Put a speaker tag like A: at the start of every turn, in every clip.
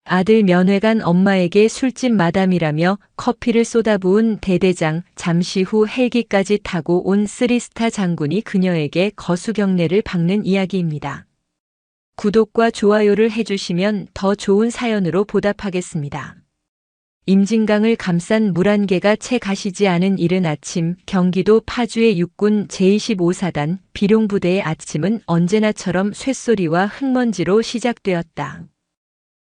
A: 아들 면회간 엄마에게 술집 마담이라며 커피를 쏟아부은 대대장, 잠시 후 헬기까지 타고 온 쓰리스타 장군이 그녀에게 거수경례를 박는 이야기입니다. 구독과 좋아요를 해주시면 더 좋은 사연으로 보답하겠습니다. 임진강을 감싼 물안개가 채 가시지 않은 이른 아침, 경기도 파주의 육군 제25사단 비룡부대의 아침은 언제나처럼 쇳소리와 흙먼지로 시작되었다.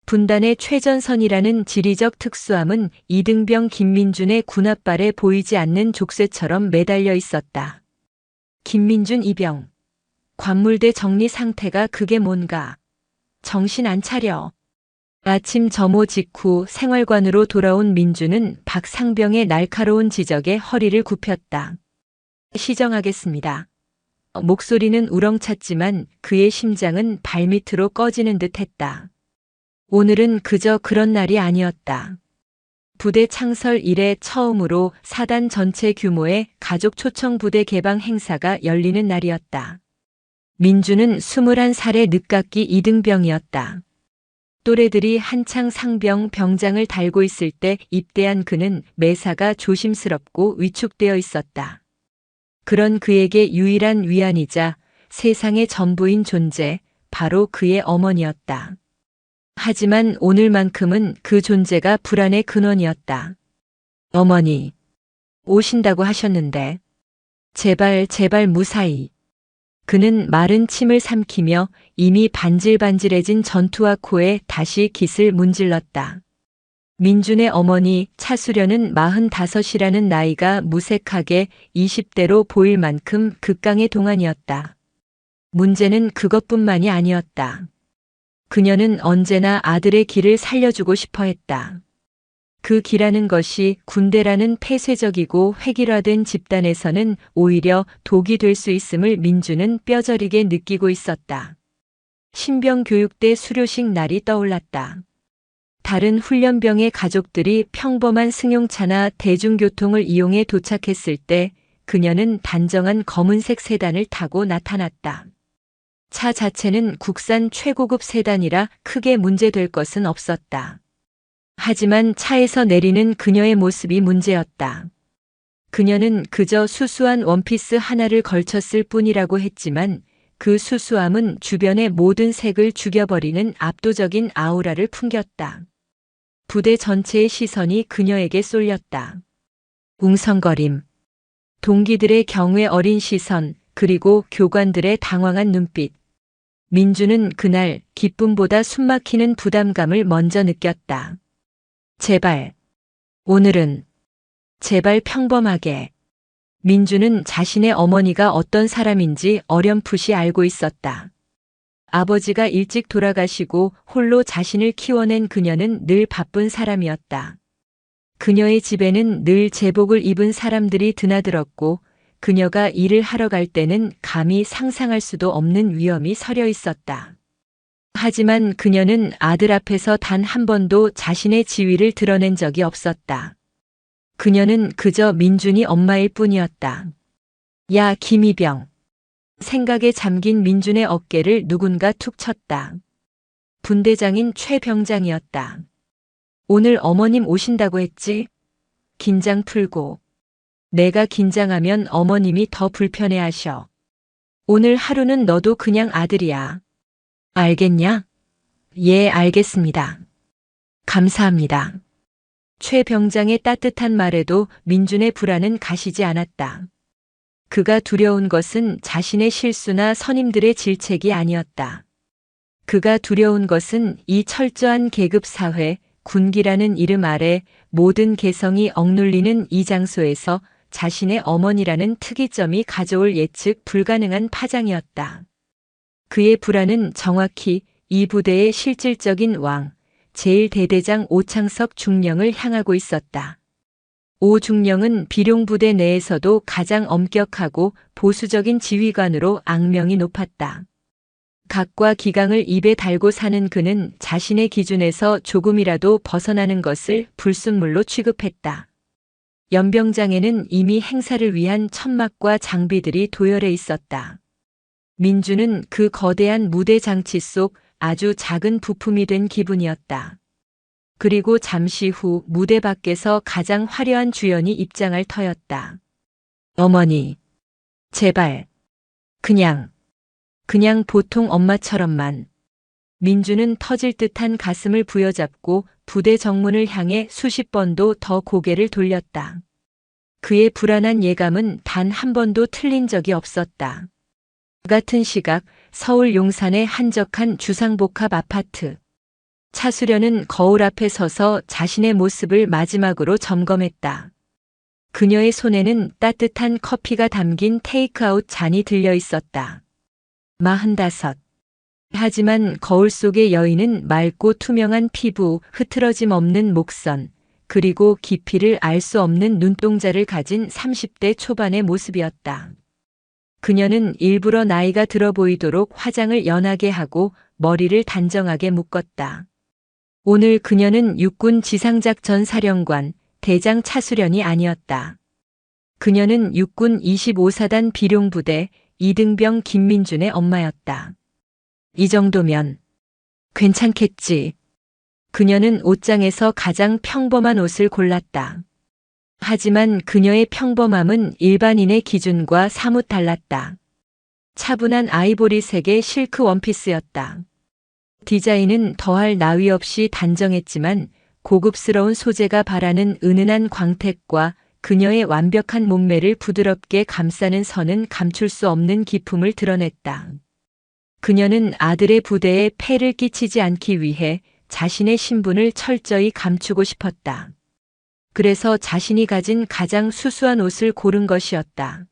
A: 분단의 최전선이라는 지리적 특수함은 이등병 김민준의 군홧발에 보이지 않는 족쇄처럼 매달려 있었다. 김민준 이병. 관물대 정리 상태가 그게 뭔가. 정신 안 차려. 아침 점호 직후 생활관으로 돌아온 민준은 박상병의 날카로운 지적에 허리를 굽혔다. 시정하겠습니다. 목소리는 우렁찼지만 그의 심장은 발밑으로 꺼지는 듯했다. 오늘은 그저 그런 날이 아니었다. 부대 창설 이래 처음으로 사단 전체 규모의 가족 초청 부대 개방 행사가 열리는 날이었다. 민주는 21살의 늦깎이 이등병이었다. 또래들이 한창 상병 병장을 달고 있을 때 입대한 그는 매사가 조심스럽고 위축되어 있었다. 그런 그에게 유일한 위안이자 세상의 전부인 존재, 바로 그의 어머니였다. 하지만 오늘만큼은 그 존재가 불안의 근원이었다. 어머니, 오신다고 하셨는데. 제발 무사히. 그는 마른 침을 삼키며 이미 반질반질해진 전투화 코에 다시 깃을 문질렀다. 민준의 어머니 차수련은 45이라는 나이가 무색하게 20대로 보일 만큼 극강의 동안이었다. 문제는 그것뿐만이 아니었다. 그녀는 언제나 아들의 길을 살려주고 싶어 했다. 그 길하는 것이 군대라는 폐쇄적이고 획일화된 집단에서는 오히려 독이 될 수 있음을 민주는 뼈저리게 느끼고 있었다. 신병교육대 수료식 날이 떠올랐다. 다른 훈련병의 가족들이 평범한 승용차나 대중교통을 이용해 도착했을 때 그녀는 단정한 검은색 세단을 타고 나타났다. 차 자체는 국산 최고급 세단이라 크게 문제될 것은 없었다. 하지만 차에서 내리는 그녀의 모습이 문제였다. 그녀는 그저 수수한 원피스 하나를 걸쳤을 뿐이라고 했지만 그 수수함은 주변의 모든 색을 죽여버리는 압도적인 아우라를 풍겼다. 부대 전체의 시선이 그녀에게 쏠렸다. 웅성거림. 동기들의 경외 어린 시선, 그리고 교관들의 당황한 눈빛. 민주는 그날 기쁨보다 숨막히는 부담감을 먼저 느꼈다. 제발. 오늘은. 제발 평범하게. 민주는 자신의 어머니가 어떤 사람인지 어렴풋이 알고 있었다. 아버지가 일찍 돌아가시고 홀로 자신을 키워낸 그녀는 늘 바쁜 사람이었다. 그녀의 집에는 늘 제복을 입은 사람들이 드나들었고 그녀가 일을 하러 갈 때는 감히 상상할 수도 없는 위험이 서려 있었다. 하지만 그녀는 아들 앞에서 단 한 번도 자신의 지위를 드러낸 적이 없었다. 그녀는 그저 민준이 엄마일 뿐이었다. 야, 김이병. 생각에 잠긴 민준의 어깨를 누군가 툭 쳤다. 분대장인 최 병장이었다. 오늘 어머님 오신다고 했지? 긴장 풀고. 내가 긴장하면 어머님이 더 불편해하셔. 오늘 하루는 너도 그냥 아들이야. 알겠냐? 예, 알겠습니다. 감사합니다. 최 병장의 따뜻한 말에도 민준의 불안은 가시지 않았다. 그가 두려운 것은 자신의 실수나 선임들의 질책이 아니었다. 그가 두려운 것은 이 철저한 계급사회, 군기라는 이름 아래 모든 개성이 억눌리는 이 장소에서 자신의 어머니라는 특이점이 가져올 예측 불가능한 파장이었다. 그의 불안은 정확히 이 부대의 실질적인 왕, 제1대대장 오창석 중령을 향하고 있었다. 오 중령은 비룡부대 내에서도 가장 엄격하고 보수적인 지휘관으로 악명이 높았다. 각과 기강을 입에 달고 사는 그는 자신의 기준에서 조금이라도 벗어나는 것을 불순물로 취급했다. 연병장에는 이미 행사를 위한 천막과 장비들이 도열해 있었다. 민주는 그 거대한 무대 장치 속 아주 작은 부품이 된 기분이었다. 그리고 잠시 후 무대 밖에서 가장 화려한 주연이 입장할 터였다. 어머니, 제발, 그냥 보통 엄마처럼만. 민주는 터질 듯한 가슴을 부여잡고 부대 정문을 향해 수십 번도 더 고개를 돌렸다. 그의 불안한 예감은 단 한 번도 틀린 적이 없었다. 같은 시각 서울 용산의 한적한 주상복합 아파트. 차수련은 거울 앞에 서서 자신의 모습을 마지막으로 점검했다. 그녀의 손에는 따뜻한 커피가 담긴 테이크아웃 잔이 들려 있었다. 45. 하지만 거울 속의 여인은 맑고 투명한 피부, 흐트러짐 없는 목선, 그리고 깊이를 알 수 없는 눈동자를 가진 30대 초반의 모습이었다. 그녀는 일부러 나이가 들어 보이도록 화장을 연하게 하고 머리를 단정하게 묶었다. 오늘 그녀는 육군 지상작전 사령관 대장 차수련이 아니었다. 그녀는 육군 25사단 비룡부대 이등병 김민준의 엄마였다. 이 정도면 괜찮겠지. 그녀는 옷장에서 가장 평범한 옷을 골랐다. 하지만 그녀의 평범함은 일반인의 기준과 사뭇 달랐다. 차분한 아이보리색의 실크 원피스였다. 디자인은 더할 나위 없이 단정했지만 고급스러운 소재가 바라는 은은한 광택과 그녀의 완벽한 몸매를 부드럽게 감싸는 선은 감출 수 없는 기품을 드러냈다. 그녀는 아들의 부대에 폐를 끼치지 않기 위해 자신의 신분을 철저히 감추고 싶었다. 그래서 자신이 가진 가장 수수한 옷을 고른 것이었다.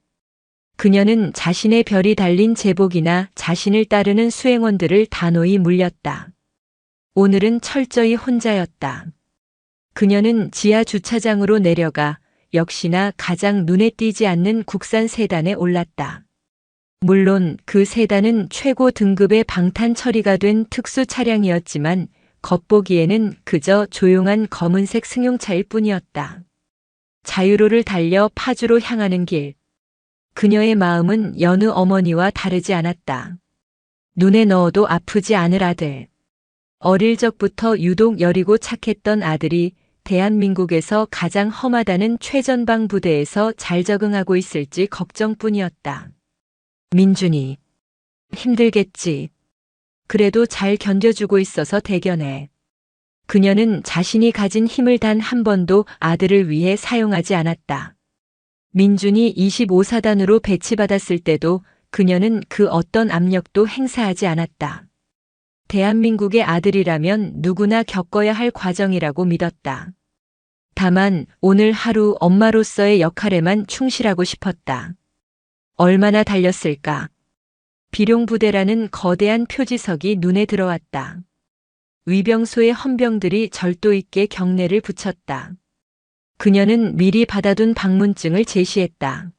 A: 그녀는 자신의 별이 달린 제복이나 자신을 따르는 수행원들을 단호히 물렸다. 오늘은 철저히 혼자였다. 그녀는 지하 주차장으로 내려가 역시나 가장 눈에 띄지 않는 국산 세단에 올랐다. 물론 그 세단은 최고 등급의 방탄 처리가 된 특수 차량이었지만 겉보기에는 그저 조용한 검은색 승용차일 뿐이었다. 자유로를 달려 파주로 향하는 길. 그녀의 마음은 여느 어머니와 다르지 않았다. 눈에 넣어도 아프지 않을 아들. 어릴 적부터 유독 여리고 착했던 아들이 대한민국에서 가장 험하다는 최전방 부대에서 잘 적응하고 있을지 걱정뿐이었다. 민준이 힘들겠지. 그래도 잘 견뎌주고 있어서 대견해. 그녀는 자신이 가진 힘을 단 한 번도 아들을 위해 사용하지 않았다. 민준이 25사단으로 배치받았을 때도 그녀는 그 어떤 압력도 행사하지 않았다. 대한민국의 아들이라면 누구나 겪어야 할 과정이라고 믿었다. 다만 오늘 하루 엄마로서의 역할에만 충실하고 싶었다. 얼마나 달렸을까? 비룡부대라는 거대한 표지석이 눈에 들어왔다. 위병소의 헌병들이 절도 있게 경례를 붙였다. 그녀는 미리 받아둔 방문증을 제시했다.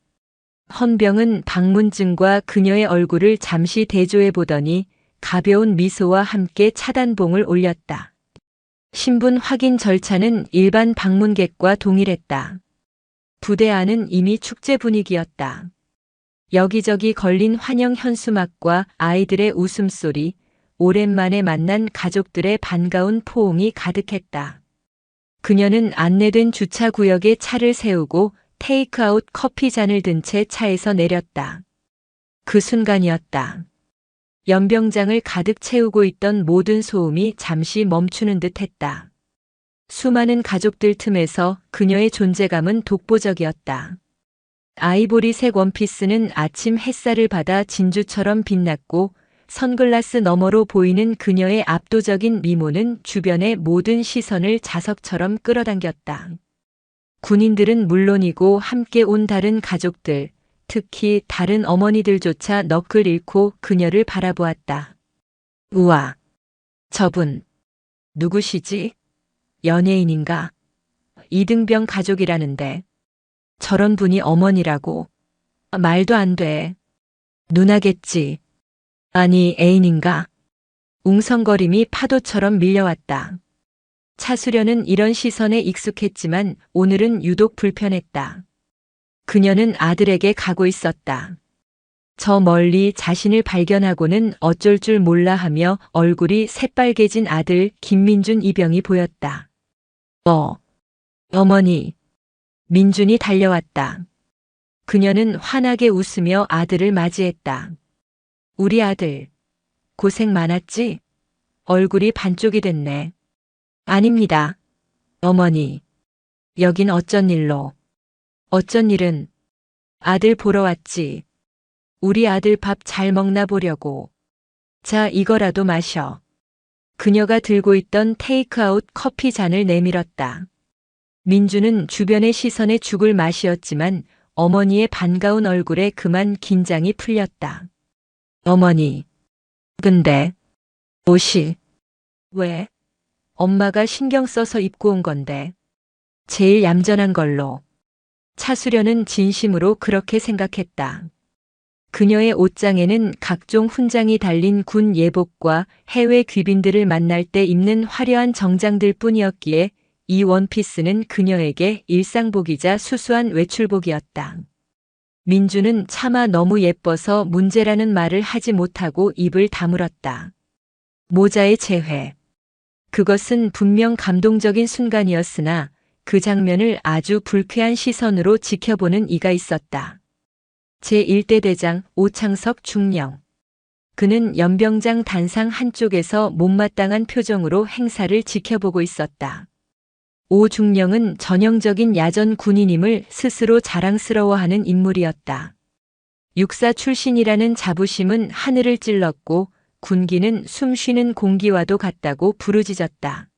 A: 헌병은 방문증과 그녀의 얼굴을 잠시 대조해 보더니 가벼운 미소와 함께 차단봉을 올렸다. 신분 확인 절차는 일반 방문객과 동일했다. 부대 안은 이미 축제 분위기였다. 여기저기 걸린 환영 현수막과 아이들의 웃음소리, 오랜만에 만난 가족들의 반가운 포옹이 가득했다. 그녀는 안내된 주차구역에 차를 세우고 테이크아웃 커피 잔을 든 채 차에서 내렸다. 그 순간이었다. 연병장을 가득 채우고 있던 모든 소음이 잠시 멈추는 듯 했다. 수많은 가족들 틈에서 그녀의 존재감은 독보적이었다. 아이보리색 원피스는 아침 햇살을 받아 진주처럼 빛났고 선글라스 너머로 보이는 그녀의 압도적인 미모는 주변의 모든 시선을 자석처럼 끌어당겼다. 군인들은 물론이고 함께 온 다른 가족들, 특히 다른 어머니들조차 넋을 잃고 그녀를 바라보았다. 우와, 저분, 누구시지? 연예인인가? 이등병 가족이라는데. 저런 분이 어머니라고. 말도 안 돼. 누나겠지. 아니, 애인인가? 웅성거림이 파도처럼 밀려왔다. 차수련은 이런 시선에 익숙했지만 오늘은 유독 불편했다. 그녀는 아들에게 가고 있었다. 저 멀리 자신을 발견하고는 어쩔 줄 몰라 하며 얼굴이 새빨개진 아들 김민준 이병이 보였다. 어머니. 민준이 달려왔다. 그녀는 환하게 웃으며 아들을 맞이했다. 우리 아들, 고생 많았지? 얼굴이 반쪽이 됐네. 아닙니다. 어머니. 여긴 어쩐 일로? 어쩐 일은? 아들 보러 왔지. 우리 아들 밥 잘 먹나 보려고. 자, 이거라도 마셔. 그녀가 들고 있던 테이크아웃 커피 잔을 내밀었다. 민주는 주변의 시선에 죽을 맛이었지만 어머니의 반가운 얼굴에 그만 긴장이 풀렸다. 어머니. 근데 옷이 왜? 엄마가 신경 써서 입고 온 건데. 제일 얌전한 걸로. 차수련은 진심으로 그렇게 생각했다. 그녀의 옷장에는 각종 훈장이 달린 군 예복과 해외 귀빈들을 만날 때 입는 화려한 정장들 뿐이었기에 이 원피스는 그녀에게 일상복이자 수수한 외출복이었다. 민주는 차마 너무 예뻐서 문제라는 말을 하지 못하고 입을 다물었다. 모자의 재회. 그것은 분명 감동적인 순간이었으나 그 장면을 아주 불쾌한 시선으로 지켜보는 이가 있었다. 제1대 대장 오창석 중령. 그는 연병장 단상 한쪽에서 못마땅한 표정으로 행사를 지켜보고 있었다. 오 중령은 전형적인 야전 군인임을 스스로 자랑스러워하는 인물이었다. 육사 출신이라는 자부심은 하늘을 찔렀고 군기는 숨쉬는 공기와도 같다고 부르짖었다.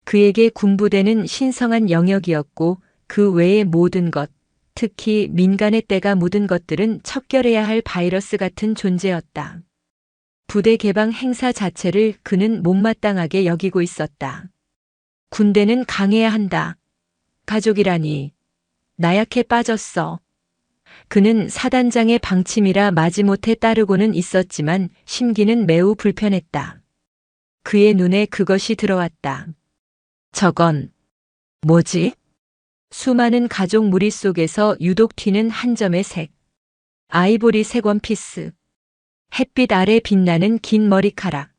A: 그에게 군부대는 신성한 영역이었고 그 외의 모든 것, 특히 민간의 때가 묻은 것들은 척결해야 할 바이러스 같은 존재였다. 부대 개방 행사 자체를 그는 못마땅하게 여기고 있었다. 군대는 강해야 한다. 가족이라니. 나약해 빠졌어. 그는 사단장의 방침이라 마지못해 따르고는 있었지만 심기는 매우 불편했다. 그의 눈에 그것이 들어왔다. 저건 뭐지? 수많은 가족 무리 속에서 유독 튀는 한 점의 색. 아이보리색 원피스. 햇빛 아래 빛나는 긴 머리카락.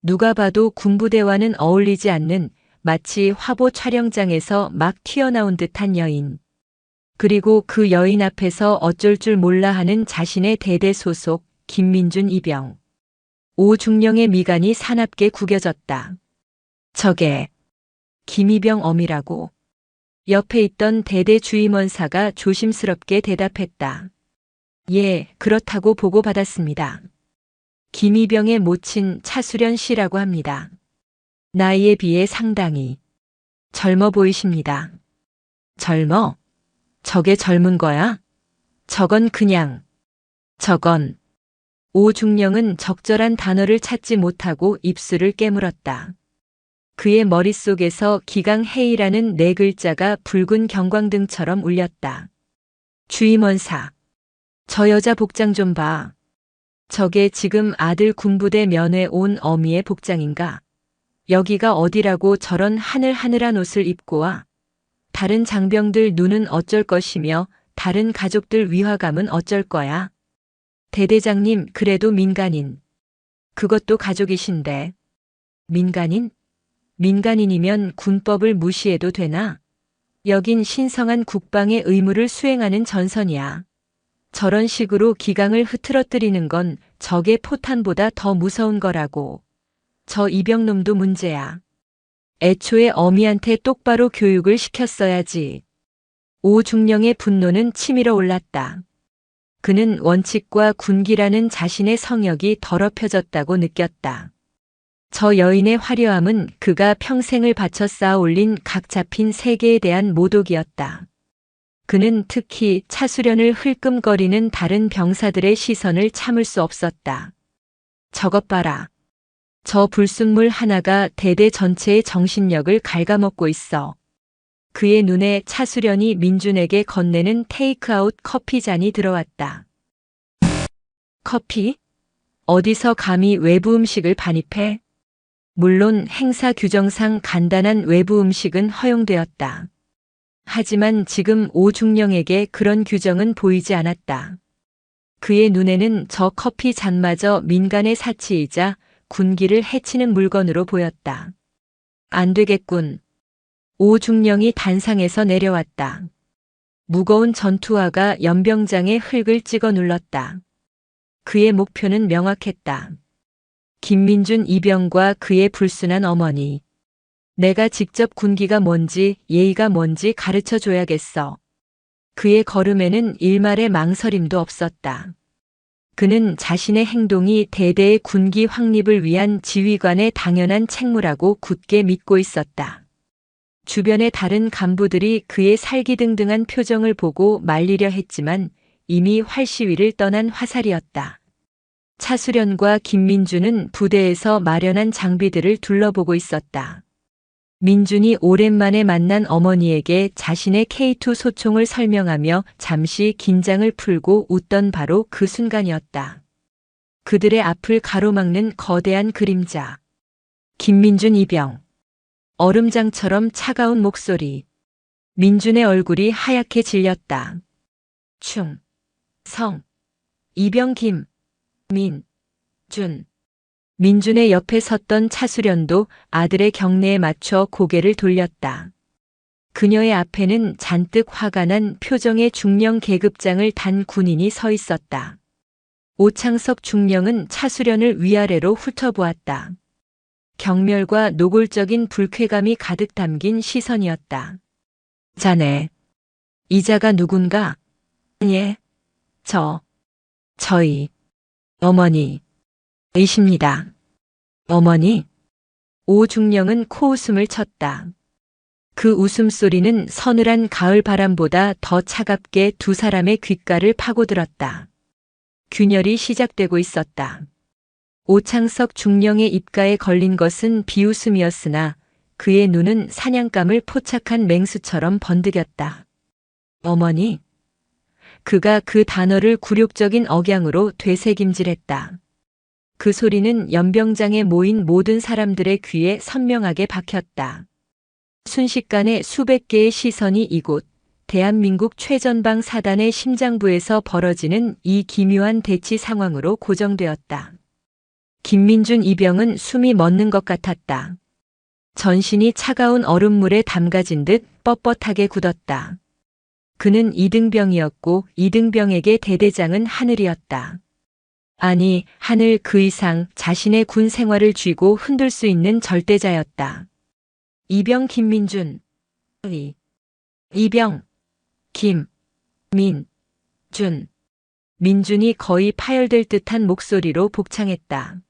A: 누가 봐도 군부대와는 어울리지 않는 마치 화보 촬영장에서 막 튀어나온 듯한 여인. 그리고 그 여인 앞에서 어쩔 줄 몰라 하는 자신의 대대 소속 김민준 이병. 오중령의 미간이 사납게 구겨졌다. 저게 김이병 어미라고. 옆에 있던 대대 주임원사가 조심스럽게 대답했다. 예, 그렇다고 보고받았습니다. 김이병의 모친 차수련 씨라고 합니다. 나이에 비해 상당히 젊어 보이십니다. 젊어? 저게 젊은 거야? 저건 오중령은 적절한 단어를 찾지 못하고 입술을 깨물었다. 그의 머릿속에서 기강해이라는 네 글자가 붉은 경광등처럼 울렸다. 주임원사. 저 여자 복장 좀 봐. 저게 지금 아들 군부대 면회 온 어미의 복장인가? 여기가 어디라고 저런 하늘하늘한 옷을 입고 와? 다른 장병들 눈은 어쩔 것이며 다른 가족들 위화감은 어쩔 거야? 대대장님, 그래도 민간인. 그것도 가족이신데. 민간인? 민간인이면 군법을 무시해도 되나? 여긴 신성한 국방의 의무를 수행하는 전선이야. 저런 식으로 기강을 흐트러뜨리는 건 적의 포탄보다 더 무서운 거라고. 저 이병놈도 문제야. 애초에 어미한테 똑바로 교육을 시켰어야지. 오중령의 분노는 치밀어 올랐다. 그는 원칙과 군기라는 자신의 성역이 더럽혀졌다고 느꼈다. 저 여인의 화려함은 그가 평생을 바쳐 쌓아 올린 각 잡힌 세계에 대한 모독이었다. 그는 특히 차수련을 흘끔거리는 다른 병사들의 시선을 참을 수 없었다. 저것 봐라. 저 불순물 하나가 대대 전체의 정신력을 갉아먹고 있어. 그의 눈에 차수련이 민준에게 건네는 테이크아웃 커피 잔이 들어왔다. 커피? 어디서 감히 외부 음식을 반입해? 물론 행사 규정상 간단한 외부 음식은 허용되었다. 하지만 지금 오중령에게 그런 규정은 보이지 않았다. 그의 눈에는 저 커피 잔마저 민간의 사치이자 군기를 해치는 물건으로 보였다. 안 되겠군. 오중령이 단상에서 내려왔다. 무거운 전투화가 연병장의 흙을 찍어 눌렀다. 그의 목표는 명확했다. 김민준 이병과 그의 불순한 어머니. 내가 직접 군기가 뭔지 예의가 뭔지 가르쳐 줘야겠어. 그의 걸음에는 일말의 망설임도 없었다. 그는 자신의 행동이 대대의 군기 확립을 위한 지휘관의 당연한 책무라고 굳게 믿고 있었다. 주변의 다른 간부들이 그의 살기등등한 표정을 보고 말리려 했지만 이미 활시위를 떠난 화살이었다. 차수련과 김민준은 부대에서 마련한 장비들을 둘러보고 있었다. 민준이 오랜만에 만난 어머니에게 자신의 K2 소총을 설명하며 잠시 긴장을 풀고 웃던 바로 그 순간이었다. 그들의 앞을 가로막는 거대한 그림자. 김민준 이병. 얼음장처럼 차가운 목소리. 민준의 얼굴이 하얗게 질렸다. 충. 성. 이병 김. 민. 준. 민준의 옆에 섰던 차수련도 아들의 경례에 맞춰 고개를 돌렸다. 그녀의 앞에는 잔뜩 화가 난 표정의 중령 계급장을 단 군인이 서 있었다. 오창석 중령은 차수련을 위아래로 훑어보았다. 경멸과 노골적인 불쾌감이 가득 담긴 시선이었다. 자네, 이자가 누군가? 예, 저희, 어머니. 이십니다. 어머니? 오중령은 코웃음을 쳤다. 그 웃음소리는 서늘한 가을 바람보다 더 차갑게 두 사람의 귓가를 파고들었다. 균열이 시작되고 있었다. 오창석 중령의 입가에 걸린 것은 비웃음이었으나 그의 눈은 사냥감을 포착한 맹수처럼 번득였다. 어머니? 그가 그 단어를 굴욕적인 억양으로 되새김질했다. 그 소리는 연병장에 모인 모든 사람들의 귀에 선명하게 박혔다. 순식간에 수백 개의 시선이 이곳 대한민국 최전방 사단의 심장부에서 벌어지는 이 기묘한 대치 상황으로 고정되었다. 김민준 이병은 숨이 멎는 것 같았다. 전신이 차가운 얼음물에 담가진 듯 뻣뻣하게 굳었다. 그는 이등병이었고 이등병에게 대대장은 하늘이었다. 아니, 하늘 그 이상 자신의 군 생활을 쥐고 흔들 수 있는 절대자였다. 이병 김민준. 이병 김민준. 민준이 거의 파열될 듯한 목소리로 복창했다.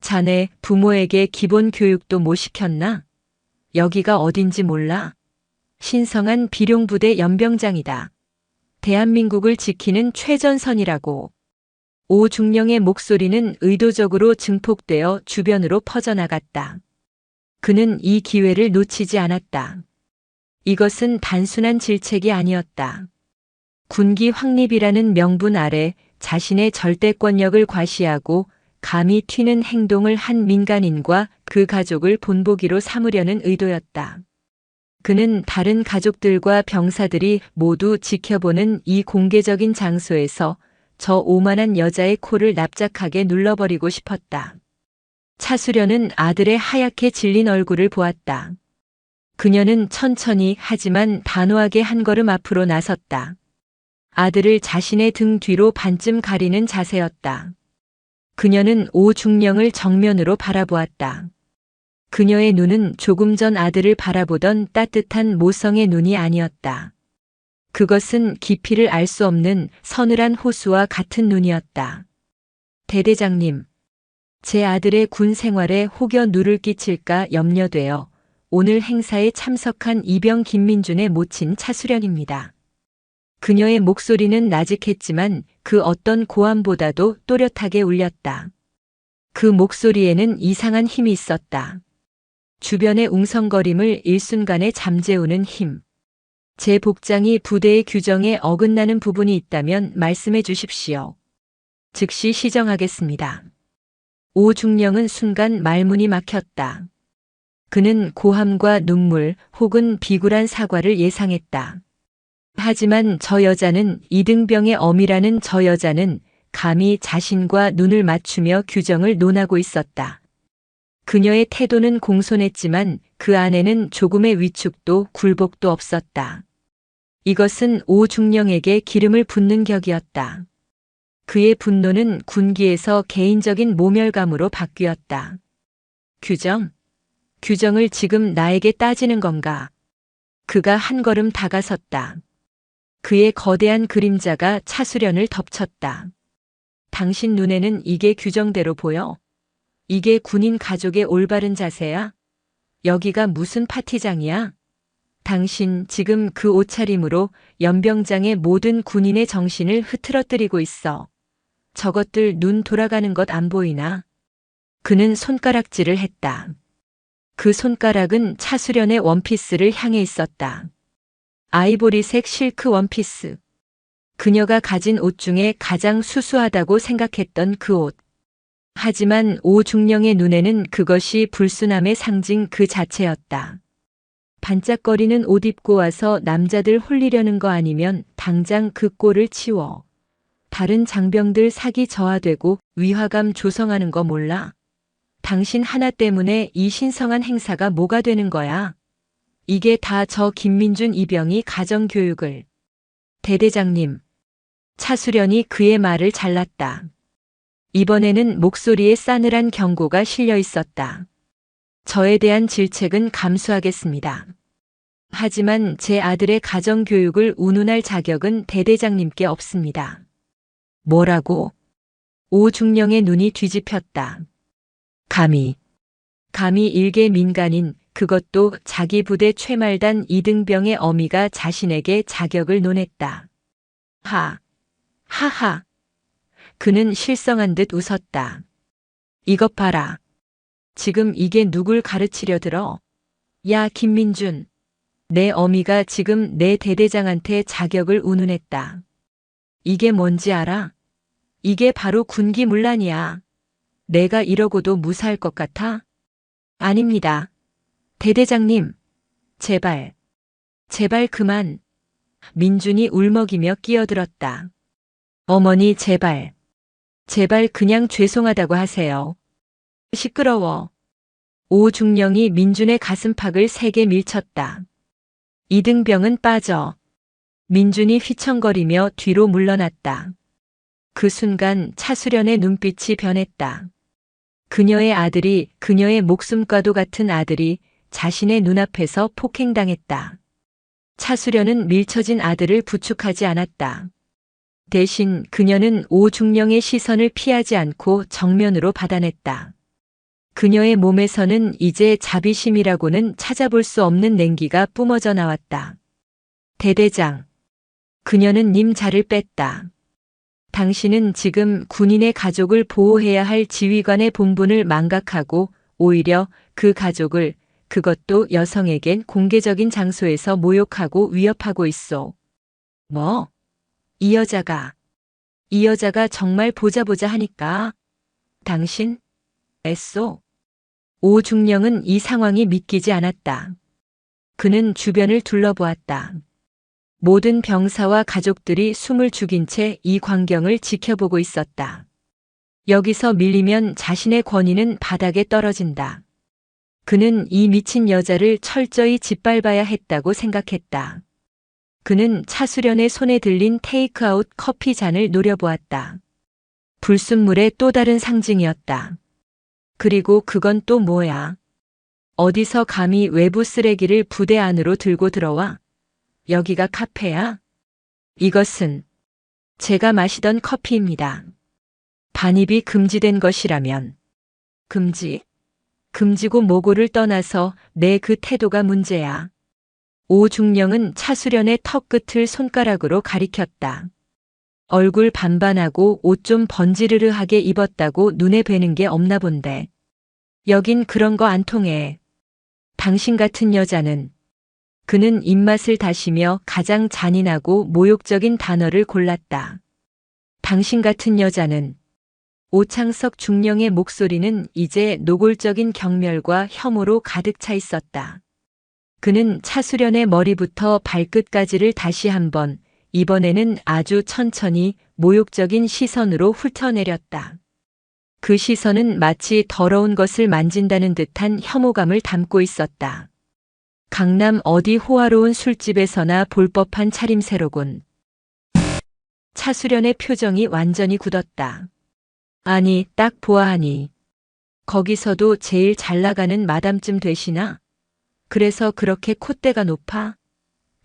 A: 자네 부모에게 기본 교육도 못 시켰나? 여기가 어딘지 몰라? 신성한 비룡부대 연병장이다. 대한민국을 지키는 최전선이라고. 오중령의 목소리는 의도적으로 증폭되어 주변으로 퍼져나갔다. 그는 이 기회를 놓치지 않았다. 이것은 단순한 질책이 아니었다. 군기 확립이라는 명분 아래 자신의 절대권력을 과시하고 감히 튀는 행동을 한 민간인과 그 가족을 본보기로 삼으려는 의도였다. 그는 다른 가족들과 병사들이 모두 지켜보는 이 공개적인 장소에서 저 오만한 여자의 코를 납작하게 눌러버리고 싶었다. 차수련은 아들의 하얗게 질린 얼굴을 보았다. 그녀는 천천히 하지만 단호하게 한 걸음 앞으로 나섰다. 아들을 자신의 등 뒤로 반쯤 가리는 자세였다. 그녀는 오중령을 정면으로 바라보았다. 그녀의 눈은 조금 전 아들을 바라보던 따뜻한 모성의 눈이 아니었다. 그것은 깊이를 알 수 없는 서늘한 호수와 같은 눈이었다. 대대장님, 제 아들의 군 생활에 혹여 누를 끼칠까 염려되어 오늘 행사에 참석한 이병 김민준의 모친 차수련입니다. 그녀의 목소리는 나직했지만 그 어떤 고함보다도 또렷하게 울렸다. 그 목소리에는 이상한 힘이 있었다. 주변의 웅성거림을 일순간에 잠재우는 힘. 제 복장이 부대의 규정에 어긋나는 부분이 있다면 말씀해 주십시오. 즉시 시정하겠습니다. 오중령은 순간 말문이 막혔다. 그는 고함과 눈물 혹은 비굴한 사과를 예상했다. 하지만 저 여자는 이등병의 어미라는 저 여자는 감히 자신과 눈을 맞추며 규정을 논하고 있었다. 그녀의 태도는 공손했지만 그 안에는 조금의 위축도 굴복도 없었다. 이것은 오중령에게 기름을 붓는 격이었다. 그의 분노는 군기에서 개인적인 모멸감으로 바뀌었다. 규정? 규정을 지금 나에게 따지는 건가? 그가 한 걸음 다가섰다. 그의 거대한 그림자가 차수련을 덮쳤다. 당신 눈에는 이게 규정대로 보여? 이게 군인 가족의 올바른 자세야? 여기가 무슨 파티장이야? 당신 지금 그 옷차림으로 연병장의 모든 군인의 정신을 흐트러뜨리고 있어. 저것들 눈 돌아가는 것 안 보이나? 그는 손가락질을 했다. 그 손가락은 차수련의 원피스를 향해 있었다. 아이보리색 실크 원피스. 그녀가 가진 옷 중에 가장 수수하다고 생각했던 그 옷. 하지만 오중령의 눈에는 그것이 불순함의 상징 그 자체였다. 반짝거리는 옷 입고 와서 남자들 홀리려는 거 아니면 당장 그 꼴을 치워. 다른 장병들 사기 저하되고 위화감 조성하는 거 몰라? 당신 하나 때문에 이 신성한 행사가 뭐가 되는 거야? 이게 다 저 김민준 이병이 가정교육을. 대대장님. 차수련이 그의 말을 잘랐다. 이번에는 목소리에 싸늘한 경고가 실려 있었다. 저에 대한 질책은 감수하겠습니다. 하지만 제 아들의 가정교육을 운운할 자격은 대대장님께 없습니다. 뭐라고? 오중령의 눈이 뒤집혔다. 감히 일개 민간인, 그것도 자기 부대 최말단 이등병의 어미가 자신에게 자격을 논했다. 하하. 그는 실성한 듯 웃었다. 이것 봐라. 지금 이게 누굴 가르치려 들어? 야, 김민준. 내 어미가 지금 내 대대장한테 자격을 운운했다. 이게 뭔지 알아? 이게 바로 군기문란이야. 내가 이러고도 무사할 것 같아? 아닙니다. 대대장님. 제발 그만. 민준이 울먹이며 끼어들었다. 어머니 제발 그냥 죄송하다고 하세요. 시끄러워. 오중령이 민준의 가슴팍을 세게 밀쳤다. 이등병은 빠져. 민준이 휘청거리며 뒤로 물러났다. 그 순간 차수련의 눈빛이 변했다. 그녀의 아들이, 그녀의 목숨과도 같은 아들이 자신의 눈앞에서 폭행당했다. 차수련은 밀쳐진 아들을 부축하지 않았다. 대신 그녀는 오중령의 시선을 피하지 않고 정면으로 받아냈다. 그녀의 몸에서는 이제 자비심이라고는 찾아볼 수 없는 냉기가 뿜어져 나왔다. 대대장. 그녀는 님자를 뺐다. 당신은 지금 군인의 가족을 보호해야 할 지휘관의 본분을 망각하고 오히려 그 가족을, 그것도 여성에겐 공개적인 장소에서 모욕하고 위협하고 있어. 뭐? 이 여자가 정말 보자 하니까. 당신? 애써? 오중령은 이 상황이 믿기지 않았다. 그는 주변을 둘러보았다. 모든 병사와 가족들이 숨을 죽인 채 이 광경을 지켜보고 있었다. 여기서 밀리면 자신의 권위는 바닥에 떨어진다. 그는 이 미친 여자를 철저히 짓밟아야 했다고 생각했다. 그는 차수련의 손에 들린 테이크아웃 커피 잔을 노려보았다. 불순물의 또 다른 상징이었다. 그리고 그건 또 뭐야? 어디서 감히 외부 쓰레기를 부대 안으로 들고 들어와? 여기가 카페야? 이것은 제가 마시던 커피입니다. 반입이 금지된 것이라면. 금지고 뭐고를 떠나서 내 그 태도가 문제야. 오중령은 차수련의 턱끝을 손가락으로 가리켰다. 얼굴 반반하고 옷 좀 번지르르하게 입었다고 눈에 뵈는 게 없나 본데. 여긴 그런 거 안 통해. 당신 같은 여자는. 그는 입맛을 다시며 가장 잔인하고 모욕적인 단어를 골랐다. 당신 같은 여자는. 오창석 중령의 목소리는 이제 노골적인 경멸과 혐오로 가득 차 있었다. 그는 차수련의 머리부터 발끝까지를 다시 한번, 이번에는 아주 천천히 모욕적인 시선으로 훑어내렸다. 그 시선은 마치 더러운 것을 만진다는 듯한 혐오감을 담고 있었다. 강남 어디 호화로운 술집에서나 볼 법한 차림새로군. 차수련의 표정이 완전히 굳었다. 아니, 딱 보아하니. 거기서도 제일 잘 나가는 마담쯤 되시나? 그래서 그렇게 콧대가 높아?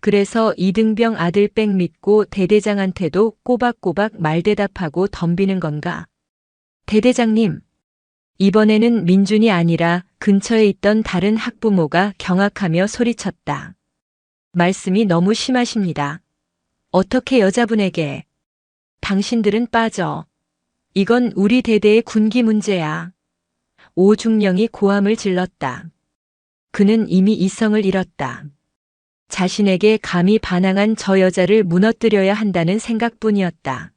A: 그래서 이등병 아들 백 믿고 대대장한테도 꼬박꼬박 말대답하고 덤비는 건가? 대대장님, 이번에는 민준이 아니라 근처에 있던 다른 학부모가 경악하며 소리쳤다. 말씀이 너무 심하십니다. 어떻게 여자분에게? 당신들은 빠져. 이건 우리 대대의 군기 문제야. 오중령이 고함을 질렀다. 그는 이미 이성을 잃었다. 자신에게 감히 반항한 저 여자를 무너뜨려야 한다는 생각뿐이었다.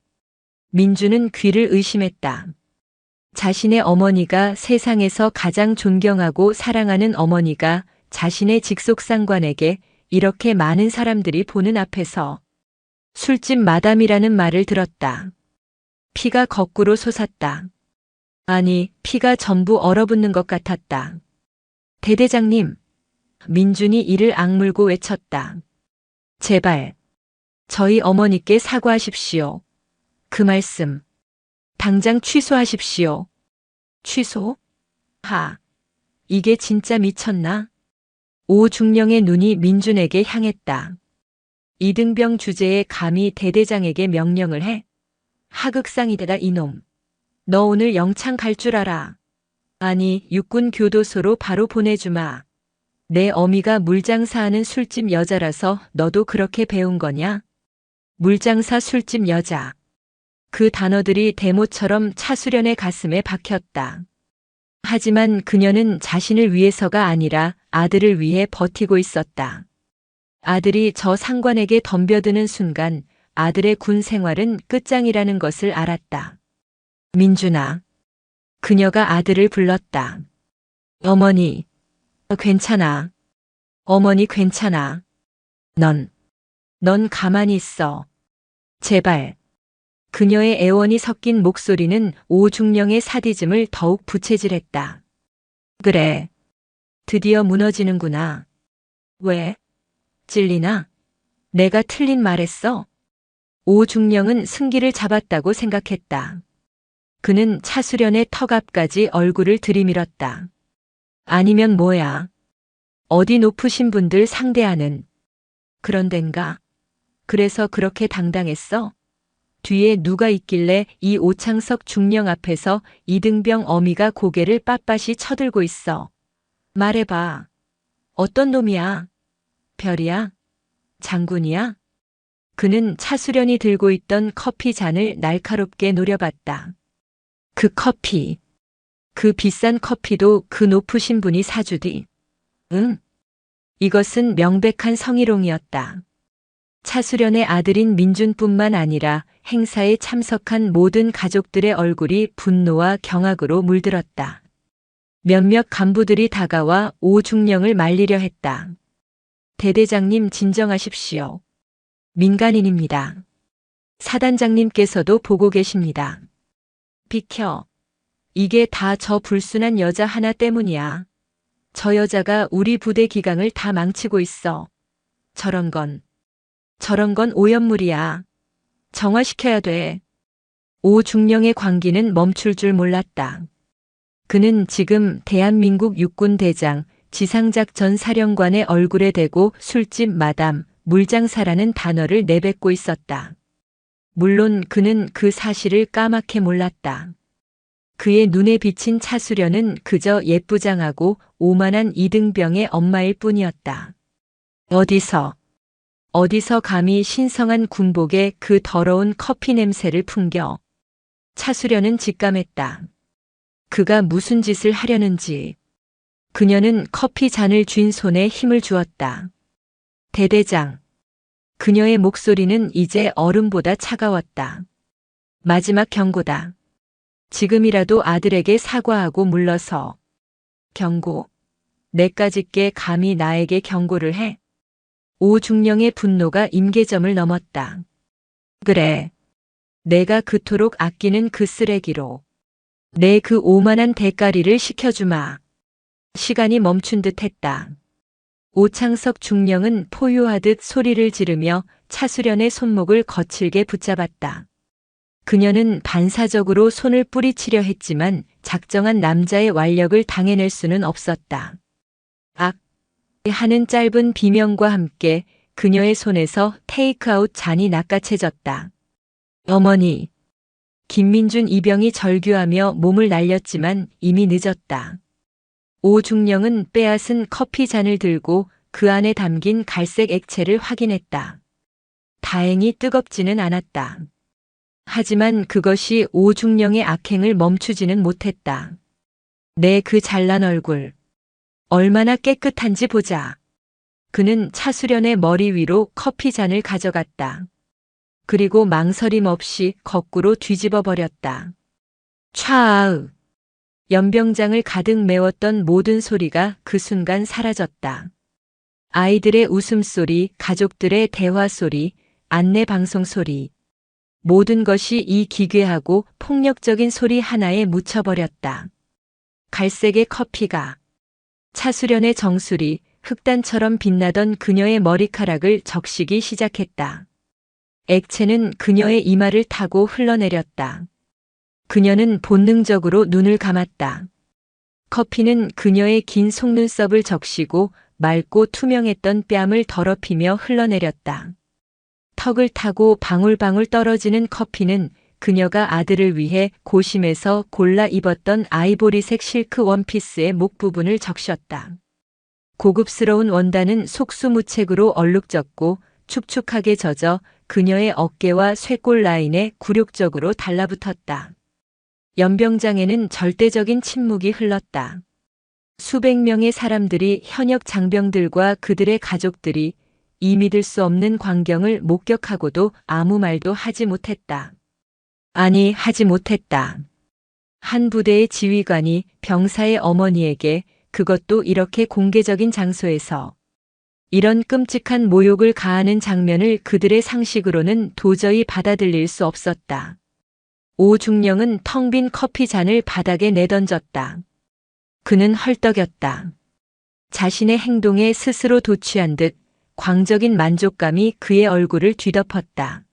A: 민주는 귀를 의심했다. 자신의 어머니가 세상에서 가장 존경하고 사랑하는 어머니가 자신의 직속상관에게 이렇게 많은 사람들이 보는 앞에서 술집 마담이라는 말을 들었다. 피가 거꾸로 솟았다. 아니, 피가 전부 얼어붙는 것 같았다. 대대장님, 민준이 이를 악물고 외쳤다. 제발, 저희 어머니께 사과하십시오. 그 말씀, 당장 취소하십시오. 취소? 이게 진짜 미쳤나? 오중령의 눈이 민준에게 향했다. 이등병 주제에 감히 대대장에게 명령을 해? 하극상이다 이놈. 너 오늘 영창 갈 줄 알아. 아니, 육군 교도소로 바로 보내주마. 내 어미가 물장사하는 술집 여자라서 너도 그렇게 배운 거냐? 물장사 술집 여자. 그 단어들이 대모처럼 차수련의 가슴에 박혔다. 하지만 그녀는 자신을 위해서가 아니라 아들을 위해 버티고 있었다. 아들이 저 상관에게 덤벼드는 순간 아들의 군 생활은 끝장이라는 것을 알았다. 민준아. 그녀가 아들을 불렀다. 어머니, 괜찮아. 어머니 괜찮아. 넌 가만히 있어. 제발. 그녀의 애원이 섞인 목소리는 오중령의 사디즘을 더욱 부채질했다. 그래. 드디어 무너지는구나. 왜? 찔리나? 내가 틀린 말했어? 오중령은 승기를 잡았다고 생각했다. 그는 차수련의 턱 앞까지 얼굴을 들이밀었다. 아니면 뭐야? 어디 높으신 분들 상대하는 그런 덴가? 그래서 그렇게 당당했어? 뒤에 누가 있길래 이 오창석 중령 앞에서 이등병 어미가 고개를 빳빳이 쳐들고 있어? 말해봐. 어떤 놈이야? 별이야? 장군이야? 그는 차수련이 들고 있던 커피 잔을 날카롭게 노려봤다. 그 커피. 그 비싼 커피도 그 높으신 분이 사주디. 응. 이것은 명백한 성희롱이었다. 차수련의 아들인 민준뿐만 아니라 행사에 참석한 모든 가족들의 얼굴이 분노와 경악으로 물들었다. 몇몇 간부들이 다가와 오중령을 말리려 했다. 대대장님 진정하십시오. 민간인입니다. 사단장님께서도 보고 계십니다. 비켜. 이게 다 저 불순한 여자 하나 때문이야. 저 여자가 우리 부대 기강을 다 망치고 있어. 저런 건 오염물이야. 정화시켜야 돼. 오중령의 광기는 멈출 줄 몰랐다. 그는 지금 대한민국 육군대장 지상작전 사령관의 얼굴에 대고 술집 마담, 물장사라는 단어를 내뱉고 있었다. 물론 그는 그 사실을 까맣게 몰랐다. 그의 눈에 비친 차수련은 그저 예쁘장하고 오만한 이등병의 엄마일 뿐이었다. 어디서 감히 신성한 군복에 그 더러운 커피 냄새를 풍겨. 차수련은 직감했다. 그가 무슨 짓을 하려는지. 그녀는 커피 잔을 쥔 손에 힘을 주었다. 대대장. 그녀의 목소리는 이제 얼음보다 차가웠다. 마지막 경고다. 지금이라도 아들에게 사과하고 물러서. 경고. 내까짓게 감히 나에게 경고를 해? 오중령의 분노가 임계점을 넘었다. 그래. 내가 그토록 아끼는 그 쓰레기로 내 그 오만한 대가리를 시켜주마. 시간이 멈춘 듯 했다. 오창석 중령은 포효하듯 소리를 지르며 차수련의 손목을 거칠게 붙잡았다. 그녀는 반사적으로 손을 뿌리치려 했지만 작정한 남자의 완력을 당해낼 수는 없었다. 악! 하는 짧은 비명과 함께 그녀의 손에서 테이크아웃 잔이 낚아채졌다. 어머니! 김민준 이병이 절규하며 몸을 날렸지만 이미 늦었다. 오중령은 빼앗은 커피 잔을 들고 그 안에 담긴 갈색 액체를 확인했다. 다행히 뜨겁지는 않았다. 하지만 그것이 오중령의 악행을 멈추지는 못했다. 내 그 잘난 얼굴. 얼마나 깨끗한지 보자. 그는 차수련의 머리 위로 커피 잔을 가져갔다. 그리고 망설임 없이 거꾸로 뒤집어 버렸다. 촤아으. 연병장을 가득 메웠던 모든 소리가 그 순간 사라졌다. 아이들의 웃음소리, 가족들의 대화소리, 안내방송 소리. 모든 것이 이 기괴하고 폭력적인 소리 하나에 묻혀버렸다. 갈색의 커피가 차수련의 정수리, 흑단처럼 빛나던 그녀의 머리카락을 적시기 시작했다. 액체는 그녀의 이마를 타고 흘러내렸다. 그녀는 본능적으로 눈을 감았다. 커피는 그녀의 긴 속눈썹을 적시고 맑고 투명했던 뺨을 더럽히며 흘러내렸다. 턱을 타고 방울방울 떨어지는 커피는 그녀가 아들을 위해 고심해서 골라 입었던 아이보리색 실크 원피스의 목 부분을 적셨다. 고급스러운 원단은 속수무책으로 얼룩졌고 축축하게 젖어 그녀의 어깨와 쇄골 라인에 굴욕적으로 달라붙었다. 연병장에는 절대적인 침묵이 흘렀다. 수백 명의 사람들이 현역 장병들과 그들의 가족들이 이 믿을 수 없는 광경을 목격하고도 아무 말도 하지 못했다. 아니, 하지 못했다. 한 부대의 지휘관이 병사의 어머니에게, 그것도 이렇게 공개적인 장소에서 이런 끔찍한 모욕을 가하는 장면을 그들의 상식으로는 도저히 받아들일 수 없었다. 오중령은 텅 빈 커피 잔을 바닥에 내던졌다. 그는 헐떡였다. 자신의 행동에 스스로 도취한 듯 광적인 만족감이 그의 얼굴을 뒤덮었다.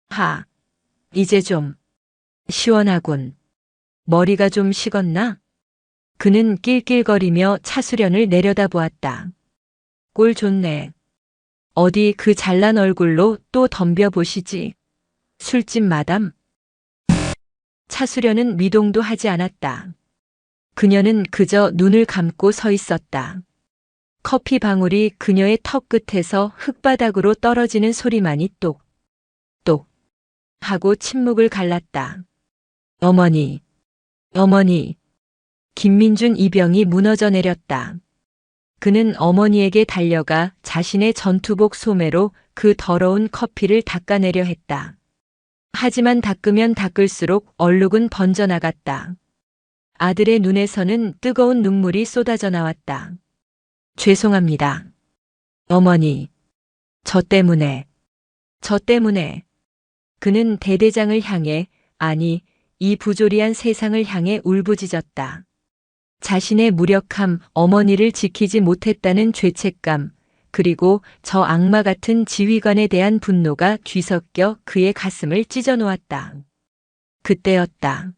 A: 하, 이제 좀 시원하군. 머리가 좀 식었나? 그는 낄낄거리며 차수련을 내려다보았다. 꼴 좋네. 어디 그 잘난 얼굴로 또 덤벼보시지. 술집 마담. 차수련은 미동도 하지 않았다. 그녀는 그저 눈을 감고 서 있었다. 커피 방울이 그녀의 턱 끝에서 흙바닥으로 떨어지는 소리만이 똑, 똑 하고 침묵을 갈랐다. 어머니, 어머니. 김민준 이병이 무너져 내렸다. 그는 어머니에게 달려가 자신의 전투복 소매로 그 더러운 커피를 닦아내려 했다. 하지만 닦으면 닦을수록 얼룩은 번져나갔다. 아들의 눈에서는 뜨거운 눈물이 쏟아져 나왔다. 죄송합니다. 어머니. 저 때문에. 그는 대대장을 향해, 아니, 이 부조리한 세상을 향해 울부짖었다. 자신의 무력함, 어머니를 지키지 못했다는 죄책감, 그리고 저 악마 같은 지휘관에 대한 분노가 뒤섞여 그의 가슴을 찢어 놓았다. 그때였다.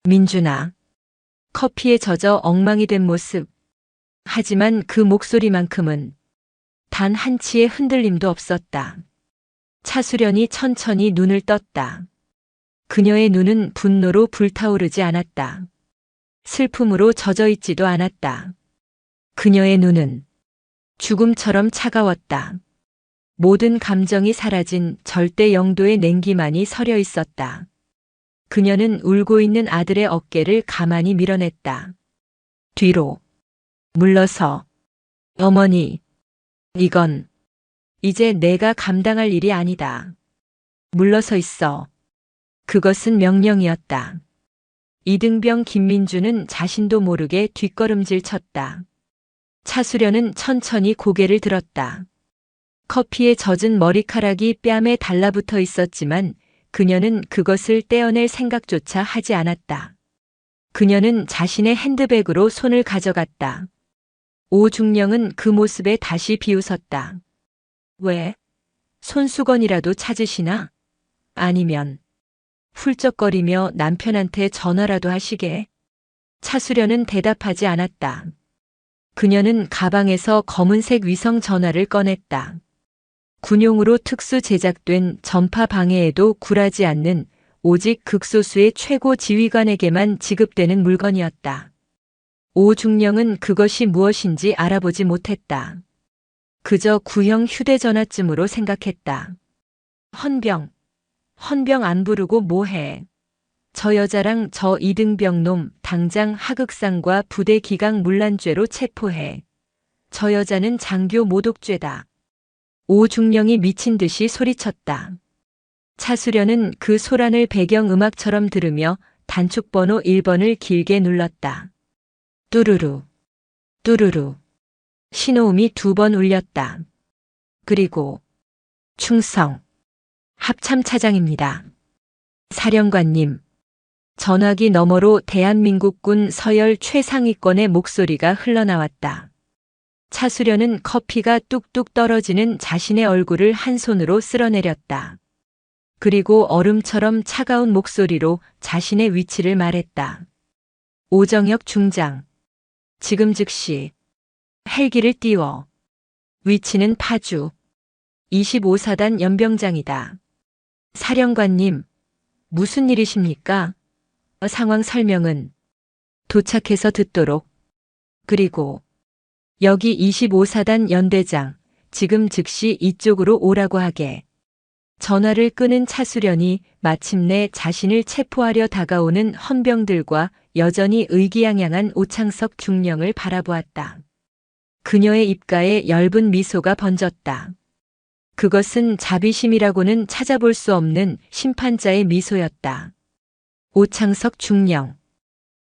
A: 민준아. 커피에 젖어 엉망이 된 모습. 하지만 그 목소리만큼은 단 한치의 흔들림도 없었다. 차수련이 천천히 눈을 떴다. 그녀의 눈은 분노로 불타오르지 않았다. 슬픔으로 젖어 있지도 않았다. 그녀의 눈은 죽음처럼 차가웠다. 모든 감정이 사라진 절대 영도의 냉기만이 서려 있었다. 그녀는 울고 있는 아들의 어깨를 가만히 밀어냈다. 뒤로 물러서. 어머니, 이건 이제 내가 감당할 일이 아니다. 물러서 있어. 그것은 명령이었다. 이등병 김민주는 자신도 모르게 뒷걸음질 쳤다. 차수련은 천천히 고개를 들었다. 커피에 젖은 머리카락이 뺨에 달라붙어 있었지만 그녀는 그것을 떼어낼 생각조차 하지 않았다. 그녀는 자신의 핸드백으로 손을 가져갔다. 오중령은 그 모습에 다시 비웃었다. 왜? 손수건이라도 찾으시나? 아니면 훌쩍거리며 남편한테 전화라도 하시게? 차수련은 대답하지 않았다. 그녀는 가방에서 검은색 위성 전화를 꺼냈다. 군용으로 특수 제작된 전파 방해에도 굴하지 않는 오직 극소수의 최고 지휘관에게만 지급되는 물건이었다. 오중령은 그것이 무엇인지 알아보지 못했다. 그저 구형 휴대전화쯤으로 생각했다. 헌병 안 부르고 뭐해. 저 여자랑 저 이등병 놈 당장 하극상과 부대 기강 문란죄로 체포해. 저 여자는 장교 모독죄다. 오중령이 미친 듯이 소리쳤다. 차수련은 그 소란을 배경음악처럼 들으며 단축번호 1번을 길게 눌렀다. 뚜루루, 뚜루루. 신호음이 2번 울렸다. 그리고 충성, 합참차장입니다. 사령관님. 전화기 너머로 대한민국군 서열 최상위권의 목소리가 흘러나왔다. 차수련은 커피가 뚝뚝 떨어지는 자신의 얼굴을 한 손으로 쓸어내렸다. 그리고 얼음처럼 차가운 목소리로 자신의 위치를 말했다. 오정혁 중장. 지금 즉시 헬기를 띄워. 위치는 파주. 25사단 연병장이다. 사령관님, 무슨 일이십니까? 상황 설명은 도착해서 듣도록. 그리고 여기 25사단 연대장, 지금 즉시 이쪽으로 오라고 하게. 전화를 끄는 차수련이 마침내 자신을 체포하려 다가오는 헌병들과 여전히 의기양양한 오창석 중령을 바라보았다. 그녀의 입가에 엷은 미소가 번졌다. 그것은 자비심이라고는 찾아볼 수 없는 심판자의 미소였다. 오창석 중령.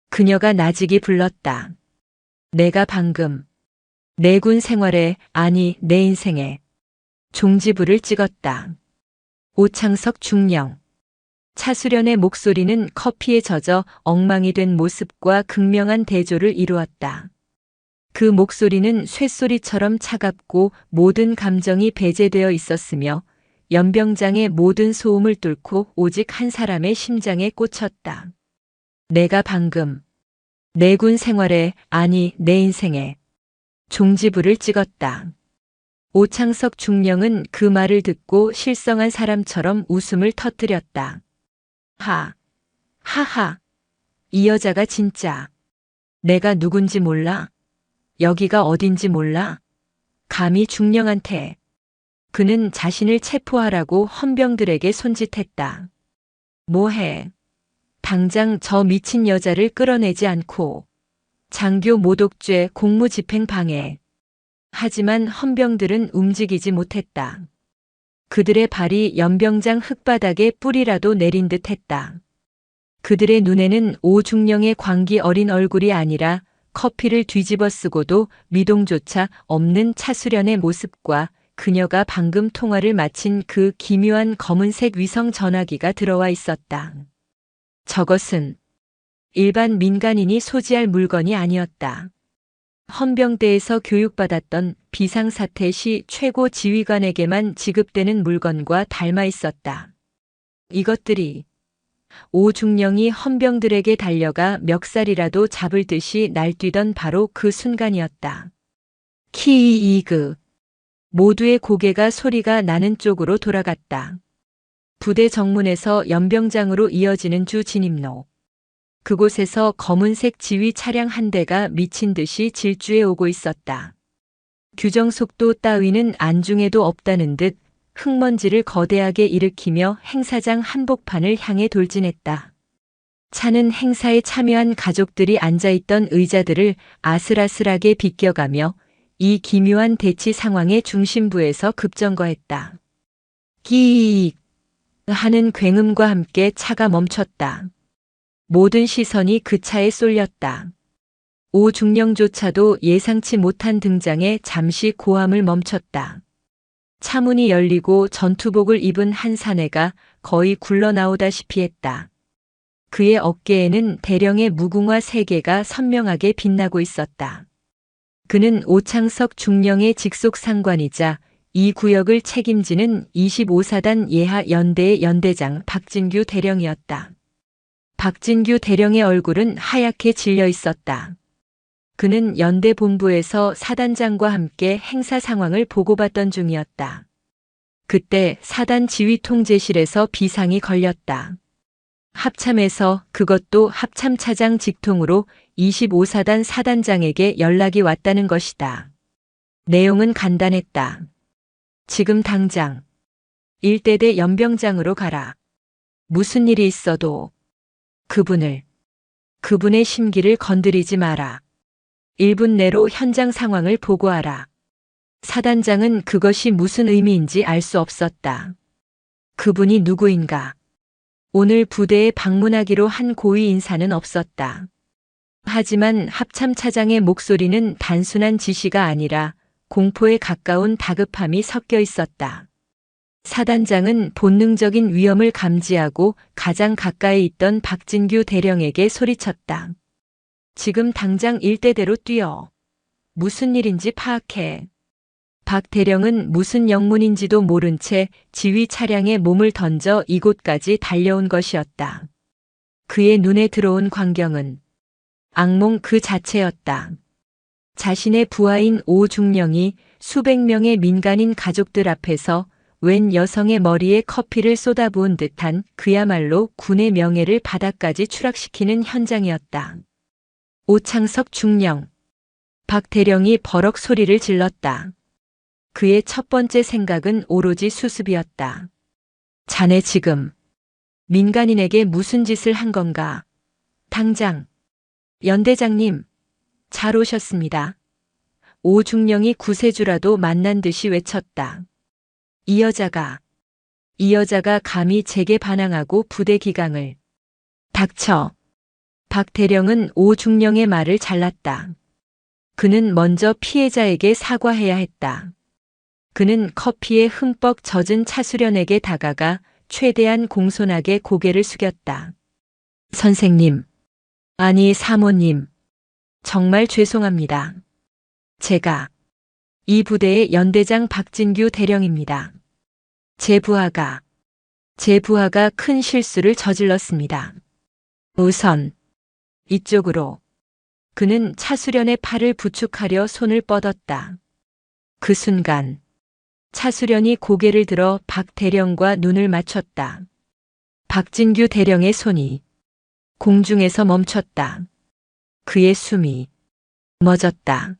A: 그녀가 나직이 불렀다. 내가 방금 내 군 생활에, 아니 내 인생에 종지부를 찍었다. 오창석 중령. 차수련의 목소리는 커피에 젖어 엉망이 된 모습과 극명한 대조를 이루었다. 그 목소리는 쇳소리처럼 차갑고 모든 감정이 배제되어 있었으며 연병장의 모든 소음을 뚫고 오직 한 사람의 심장에 꽂혔다. 내가 방금 내 군 생활에, 아니 내 인생에 종지부를 찍었다. 오창석 중령은 그 말을 듣고 실성한 사람처럼 웃음을 터뜨렸다. 하하. 이 여자가 진짜 내가 누군지 몰라? 여기가 어딘지 몰라? 감히 중령한테. 그는 자신을 체포하라고 헌병들에게 손짓했다. 뭐해? 당장 저 미친 여자를 끌어내지 않고. 장교 모독죄 공무집행 방해. 하지만 헌병들은 움직이지 못했다. 그들의 발이 연병장 흙바닥에 뿌리라도 내린 듯 했다. 그들의 눈에는 오중령의 광기 어린 얼굴이 아니라 커피를 뒤집어 쓰고도 미동조차 없는 차수련의 모습과 그녀가 방금 통화를 마친 그 기묘한 검은색 위성 전화기가 들어와 있었다. 저것은 일반 민간인이 소지할 물건이 아니었다. 헌병대에서 교육받았던 비상사태 시 최고 지휘관에게만 지급되는 물건과 닮아 있었다. 이것들이 오중령이 헌병들에게 달려가 멱살이라도 잡을 듯이 날뛰던 바로 그 순간이었다. 키이그. 모두의 고개가 소리가 나는 쪽으로 돌아갔다. 부대 정문에서 연병장으로 이어지는 주 진입로. 그곳에서 검은색 지휘 차량 한 대가 미친 듯이 질주해 오고 있었다. 규정 속도 따위는 안중에도 없다는 듯 흙먼지를 거대하게 일으키며 행사장 한복판을 향해 돌진했다. 차는 행사에 참여한 가족들이 앉아있던 의자들을 아슬아슬하게 비껴가며 이 기묘한 대치 상황의 중심부에서 급정거했다. 끼익 하는 굉음과 함께 차가 멈췄다. 모든 시선이 그 차에 쏠렸다. 오중령조차도 예상치 못한 등장에 잠시 고함을 멈췄다. 차문이 열리고 전투복을 입은 한 사내가 거의 굴러나오다시피 했다. 그의 어깨에는 대령의 무궁화 3개가 선명하게 빛나고 있었다. 그는 오창석 중령의 직속 상관이자 이 구역을 책임지는 25사단 예하 연대의 연대장 박진규 대령이었다. 박진규 대령의 얼굴은 하얗게 질려 있었다. 그는 연대 본부에서 사단장과 함께 행사 상황을 보고받던 중이었다. 그때 사단 지휘 통제실에서 비상이 걸렸다. 합참에서, 그것도 합참차장 직통으로 25사단 사단장에게 연락이 왔다는 것이다. 내용은 간단했다. 지금 당장 일대대 연병장으로 가라. 무슨 일이 있어도 그분의 심기를 건드리지 마라. 1분 내로 현장 상황을 보고하라. 사단장은 그것이 무슨 의미인지 알 수 없었다. 그분이 누구인가? 오늘 부대에 방문하기로 한 고위 인사는 없었다. 하지만 합참차장의 목소리는 단순한 지시가 아니라 공포에 가까운 다급함이 섞여 있었다. 사단장은 본능적인 위험을 감지하고 가장 가까이 있던 박진규 대령에게 소리쳤다. 지금 당장 일대대로 뛰어. 무슨 일인지 파악해. 박 대령은 무슨 영문인지도 모른 채 지휘 차량에 몸을 던져 이곳까지 달려온 것이었다. 그의 눈에 들어온 광경은 악몽 그 자체였다. 자신의 부하인 오중령이 수백 명의 민간인 가족들 앞에서 웬 여성의 머리에 커피를 쏟아부은 듯한 그야말로 군의 명예를 바닥까지 추락시키는 현장이었다. 오창석 중령. 박 대령이 버럭 소리를 질렀다. 그의 첫 번째 생각은 오로지 수습이었다. 자네 지금 민간인에게 무슨 짓을 한 건가? 당장. 연대장님, 잘 오셨습니다. 오중령이 구세주라도 만난 듯이 외쳤다. 이 여자가 감히 제게 반항하고 부대 기강을. 닥쳐. 박 대령은 오중령의 말을 잘랐다. 그는 먼저 피해자에게 사과해야 했다. 그는 커피에 흠뻑 젖은 차수련에게 다가가 최대한 공손하게 고개를 숙였다. 선생님, 아니 사모님, 정말 죄송합니다. 제가 이 부대의 연대장 박진규 대령입니다. 제 부하가 큰 실수를 저질렀습니다. 우선 이쪽으로. 그는 차수련의 팔을 부축하려 손을 뻗었다. 그 순간 차수련이 고개를 들어 박 대령과 눈을 맞췄다. 박진규 대령의 손이 공중에서 멈췄다. 그의 숨이 멎었다.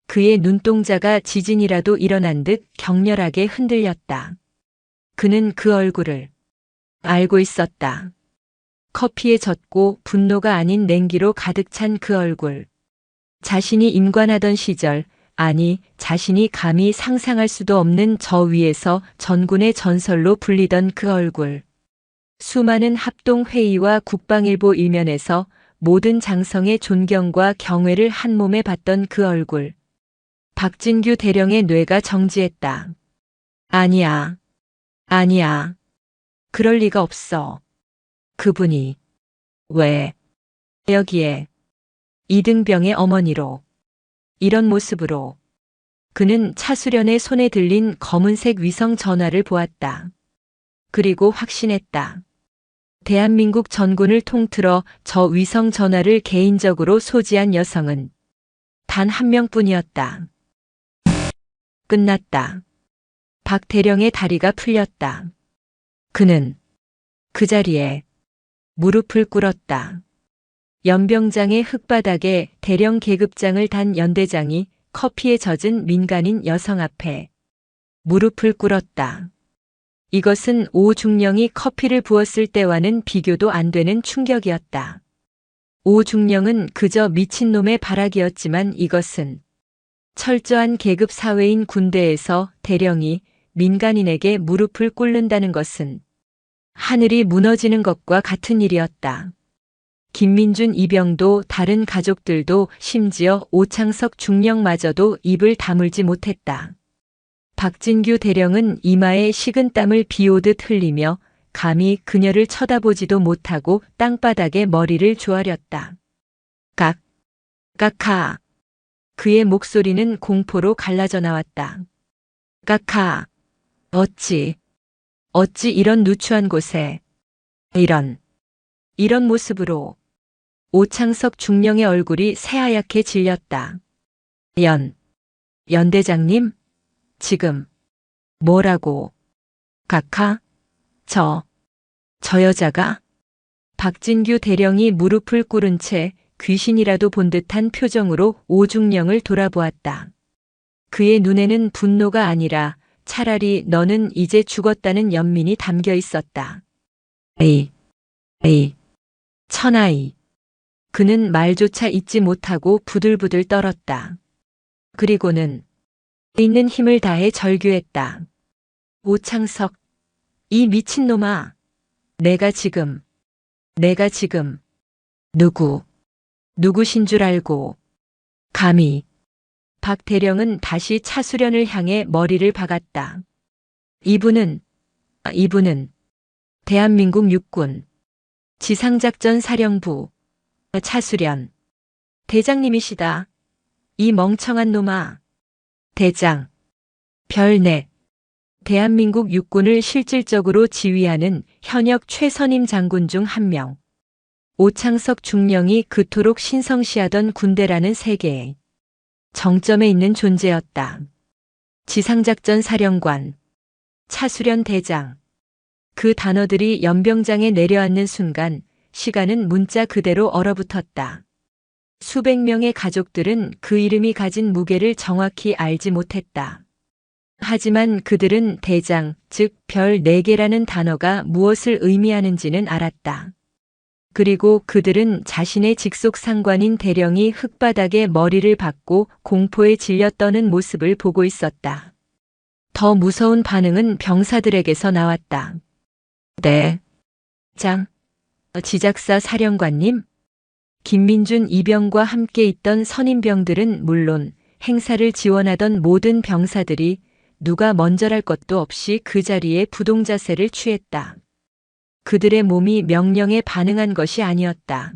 A: 그의 눈동자가 지진이라도 일어난 듯 격렬하게 흔들렸다. 그는 그 얼굴을 알고 있었다. 커피에 젖고 분노가 아닌 냉기로 가득 찬 그 얼굴. 자신이 임관하던 시절, 아니 자신이 감히 상상할 수도 없는 저 위에서 전군의 전설로 불리던 그 얼굴. 수많은 합동회의와 국방일보 일면에서 모든 장성의 존경과 경외를 한 몸에 받던 그 얼굴. 박진규 대령의 뇌가 정지했다. 아니야. 그럴 리가 없어. 그분이 왜 여기에 이등병의 어머니로 이런 모습으로. 그는 차수련의 손에 들린 검은색 위성 전화를 보았다. 그리고 확신했다. 대한민국 전군을 통틀어 저 위성 전화를 개인적으로 소지한 여성은 단 한 명뿐이었다. 끝났다. 박 대령의 다리가 풀렸다. 그는 그 자리에 무릎을 꿇었다. 연병장의 흙바닥에 대령 계급장을 단 연대장이 커피에 젖은 민간인 여성 앞에 무릎을 꿇었다. 이것은 오중령이 커피를 부었을 때와는 비교도 안 되는 충격이었다. 오중령은 그저 미친놈의 발악이었지만 이것은 철저한 계급 사회인 군대에서 대령이 민간인에게 무릎을 꿇는다는 것은 하늘이 무너지는 것과 같은 일이었다. 김민준 이병도 다른 가족들도 심지어 오창석 중령마저도 입을 다물지 못했다. 박진규 대령은 이마에 식은땀을 비오듯 흘리며 감히 그녀를 쳐다보지도 못하고 땅바닥에 머리를 조아렸다. 깍하. 그의 목소리는 공포로 갈라져 나왔다. 까카, 어찌 이런 누추한 곳에, 이런 모습으로. 오창석 중령의 얼굴이 새하얗게 질렸다. 연 대장님? 지금, 뭐라고? 까카? 저 여자가? 박진규 대령이 무릎을 꿇은 채 귀신이라도 본 듯한 표정으로 오중령을 돌아보았다. 그의 눈에는 분노가 아니라 차라리 너는 이제 죽었다는 연민이 담겨 있었다. 에이, 천하이. 그는 말조차 잇지 못하고 부들부들 떨었다. 그리고는 있는 힘을 다해 절규했다. 오창석, 이 미친놈아. 내가 지금 누구신 줄 알고 감히. 박 대령은 다시 차수련을 향해 머리를 박았다. 이분은 대한민국 육군 지상작전 사령부 차수련 대장님이시다. 이 멍청한 놈아. 대장. 별넷. 대한민국 육군을 실질적으로 지휘하는 현역 최선임 장군 중 한 명. 오창석 중령이 그토록 신성시하던 군대라는 세계의 정점에 있는 존재였다. 지상작전 사령관, 차수련 대장. 그 단어들이 연병장에 내려앉는 순간 시간은 문자 그대로 얼어붙었다. 수백 명의 가족들은 그 이름이 가진 무게를 정확히 알지 못했다. 하지만 그들은 대장, 즉 별 4개라는 단어가 무엇을 의미하는지는 알았다. 그리고 그들은 자신의 직속 상관인 대령이 흙바닥에 머리를 박고 공포에 질려 떠는 모습을 보고 있었다. 더 무서운 반응은 병사들에게서 나왔다. 네. 지작사 사령관님? 김민준 이병과 함께 있던 선임병들은 물론 행사를 지원하던 모든 병사들이 누가 먼저랄 것도 없이 그 자리에 부동자세를 취했다. 그들의 몸이 명령에 반응한 것이 아니었다.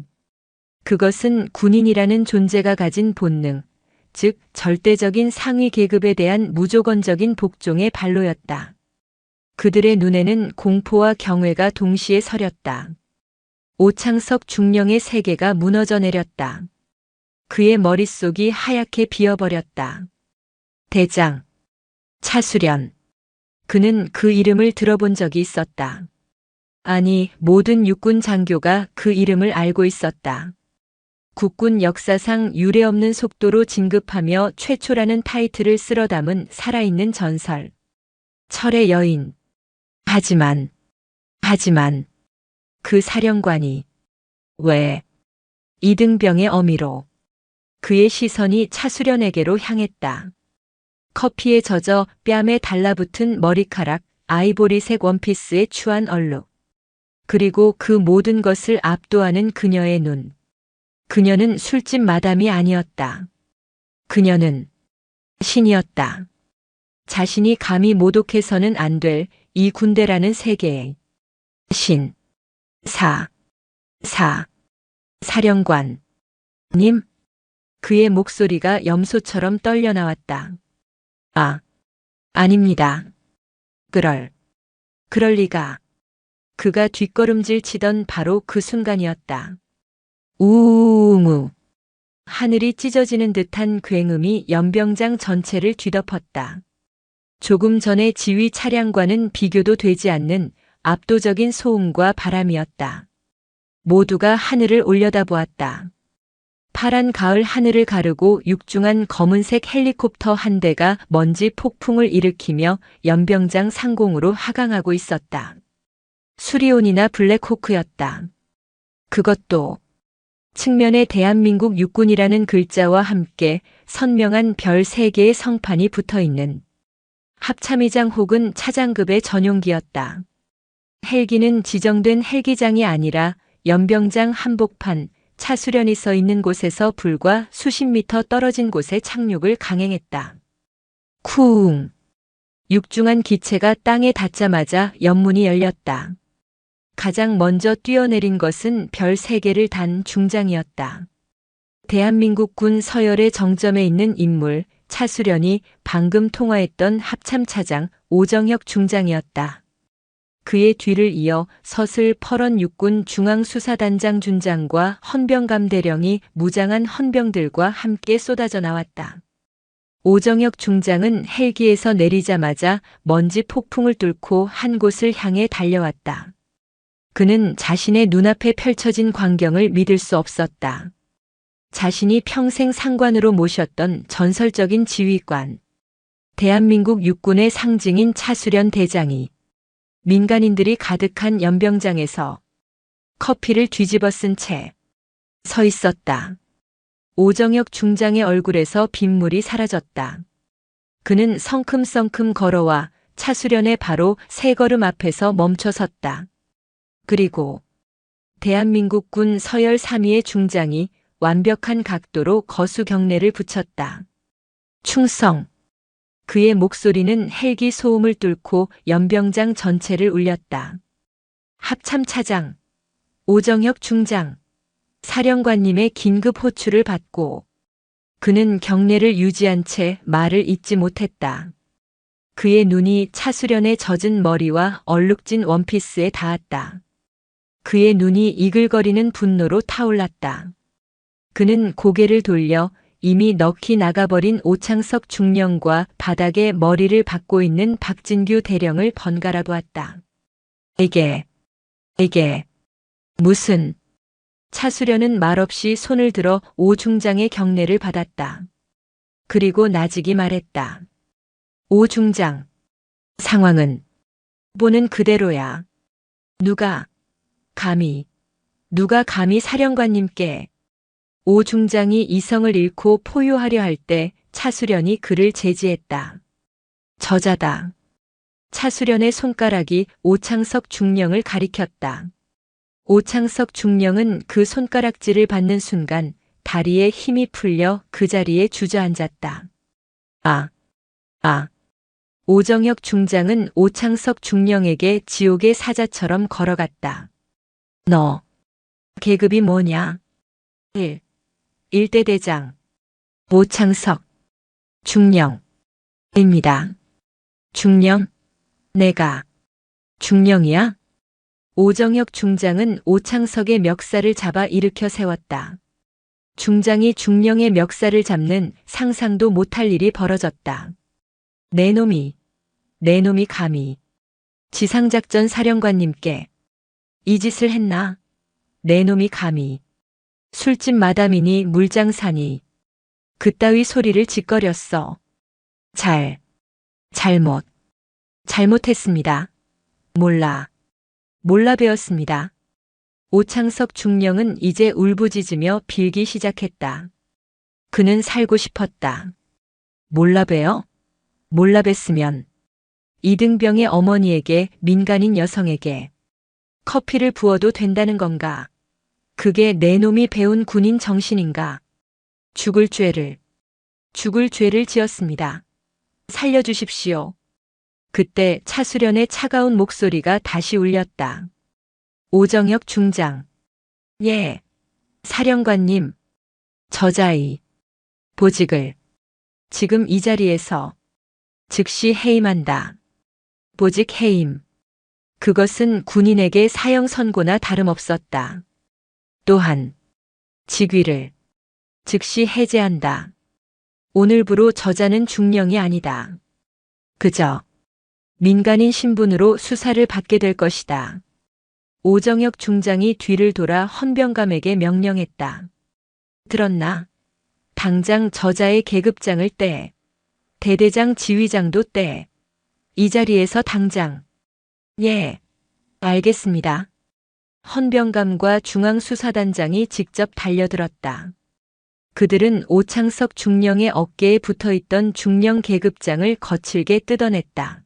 A: 그것은 군인이라는 존재가 가진 본능, 즉 절대적인 상위 계급에 대한 무조건적인 복종의 발로였다. 그들의 눈에는 공포와 경외가 동시에 서렸다. 오창석 중령의 세계가 무너져 내렸다. 그의 머릿속이 하얗게 비어버렸다. 대장, 차수련. 그는 그 이름을 들어본 적이 있었다. 아니, 모든 육군 장교가 그 이름을 알고 있었다. 국군 역사상 유례없는 속도로 진급하며 최초라는 타이틀을 쓸어 담은 살아있는 전설. 철의 여인. 하지만 그 사령관이 왜 이등병의 어미로 그의 시선이 차수련에게로 향했다. 커피에 젖어 뺨에 달라붙은 머리카락, 아이보리색 원피스의 추한 얼룩. 그리고 그 모든 것을 압도하는 그녀의 눈. 그녀는 술집 마담이 아니었다. 그녀는 신이었다. 자신이 감히 모독해서는 안 될 이 군대라는 세계의 신. 사령관. 님? 그의 목소리가 염소처럼 떨려 나왔다. 아닙니다. 그럴 리가. 그가 뒷걸음질 치던 바로 그 순간이었다. 우웅우. 하늘이 찢어지는 듯한 굉음이 연병장 전체를 뒤덮었다. 조금 전의 지휘 차량과는 비교도 되지 않는 압도적인 소음과 바람이었다. 모두가 하늘을 올려다보았다. 파란 가을 하늘을 가르고 육중한 검은색 헬리콥터 한 대가 먼지 폭풍을 일으키며 연병장 상공으로 하강하고 있었다. 수리온이나 블랙호크였다. 그것도 측면에 대한민국 육군이라는 글자와 함께 선명한 별 3개의 성판이 붙어있는 합참의장 혹은 차장급의 전용기였다. 헬기는 지정된 헬기장이 아니라 연병장 한복판, 차수련이 서 있는 곳에서 불과 수십 미터 떨어진 곳에 착륙을 강행했다. 쿵! 육중한 기체가 땅에 닿자마자 연문이 열렸다. 가장 먼저 뛰어내린 것은 별 3개를 단 중장이었다. 대한민국 군 서열의 정점에 있는 인물 차수련이 방금 통화했던 합참차장 오정혁 중장이었다. 그의 뒤를 이어 서슬 퍼런 육군 중앙수사단장 준장과 헌병감 대령이 무장한 헌병들과 함께 쏟아져 나왔다. 오정혁 중장은 헬기에서 내리자마자 먼지 폭풍을 뚫고 한 곳을 향해 달려왔다. 그는 자신의 눈앞에 펼쳐진 광경을 믿을 수 없었다. 자신이 평생 상관으로 모셨던 전설적인 지휘관, 대한민국 육군의 상징인 차수련 대장이 민간인들이 가득한 연병장에서 커피를 뒤집어 쓴 채 서 있었다. 오정혁 중장의 얼굴에서 빗물이 사라졌다. 그는 성큼성큼 걸어와 차수련의 바로 세 걸음 앞에서 멈춰 섰다. 그리고 대한민국 군 서열 3위의 중장이 완벽한 각도로 거수 경례를 붙였다. 충성. 그의 목소리는 헬기 소음을 뚫고 연병장 전체를 울렸다. 합참차장 오정혁 중장 사령관님의 긴급 호출을 받고 그는 경례를 유지한 채 말을 잇지 못했다. 그의 눈이 차수련의 젖은 머리와 얼룩진 원피스에 닿았다. 그의 눈이 이글거리는 분노로 타올랐다. 그는 고개를 돌려 이미 넋이 나가버린 오창석 중령과 바닥에 머리를 박고 있는 박진규 대령을 번갈아 보았다. 이게 무슨... 차수련은 말없이 손을 들어 오 중장의 경례를 받았다. 그리고 나직이 말했다. 오 중장, 상황은 보는 그대로야. 누가 감히 사령관님께... 오 중장이 이성을 잃고 포효하려 할 때 차수련이 그를 제지했다. 저자다. 차수련의 손가락이 오창석 중령을 가리켰다. 오창석 중령은 그 손가락질을 받는 순간 다리에 힘이 풀려 그 자리에 주저앉았다. 오정혁 중장은 오창석 중령에게 지옥의 사자처럼 걸어갔다. 너 계급이 뭐냐? 1대 대장 오창석 중령입니다. 중령? 내가 중령이야? 오정혁 중장은 오창석의 멱살을 잡아 일으켜 세웠다. 중장이 중령의 멱살을 잡는 상상도 못할 일이 벌어졌다. 내 놈이 감히 지상작전 사령관님께 이 짓을 했나? 내 놈이 감히 술집 마담이니 물장사니 그따위 소리를 짓거렸어. 잘못했습니다. 몰라 배웠습니다. 오창석 중령은 이제 울부짖으며 빌기 시작했다. 그는 살고 싶었다. 몰라 뵀으면 이등병의 어머니에게 민간인 여성에게 커피를 부어도 된다는 건가? 그게 내 놈이 배운 군인 정신인가? 죽을 죄를 지었습니다. 살려주십시오. 그때 차수련의 차가운 목소리가 다시 울렸다. 오정혁 중장. 예, 사령관님. 저자의 보직을 지금 이 자리에서 즉시 해임한다. 보직 해임. 그것은 군인에게 사형 선고나 다름없었다. 또한 직위를 즉시 해제한다. 오늘부로 저자는 중령이 아니다. 그저 민간인 신분으로 수사를 받게 될 것이다. 오정혁 중장이 뒤를 돌아 헌병감에게 명령했다. 들었나? 당장 저자의 계급장을 떼. 대대장 지휘장도 떼. 이 자리에서 당장. 예, 알겠습니다. 헌병감과 중앙수사단장이 직접 달려들었다. 그들은 오창석 중령의 어깨에 붙어있던 중령 계급장을 거칠게 뜯어냈다.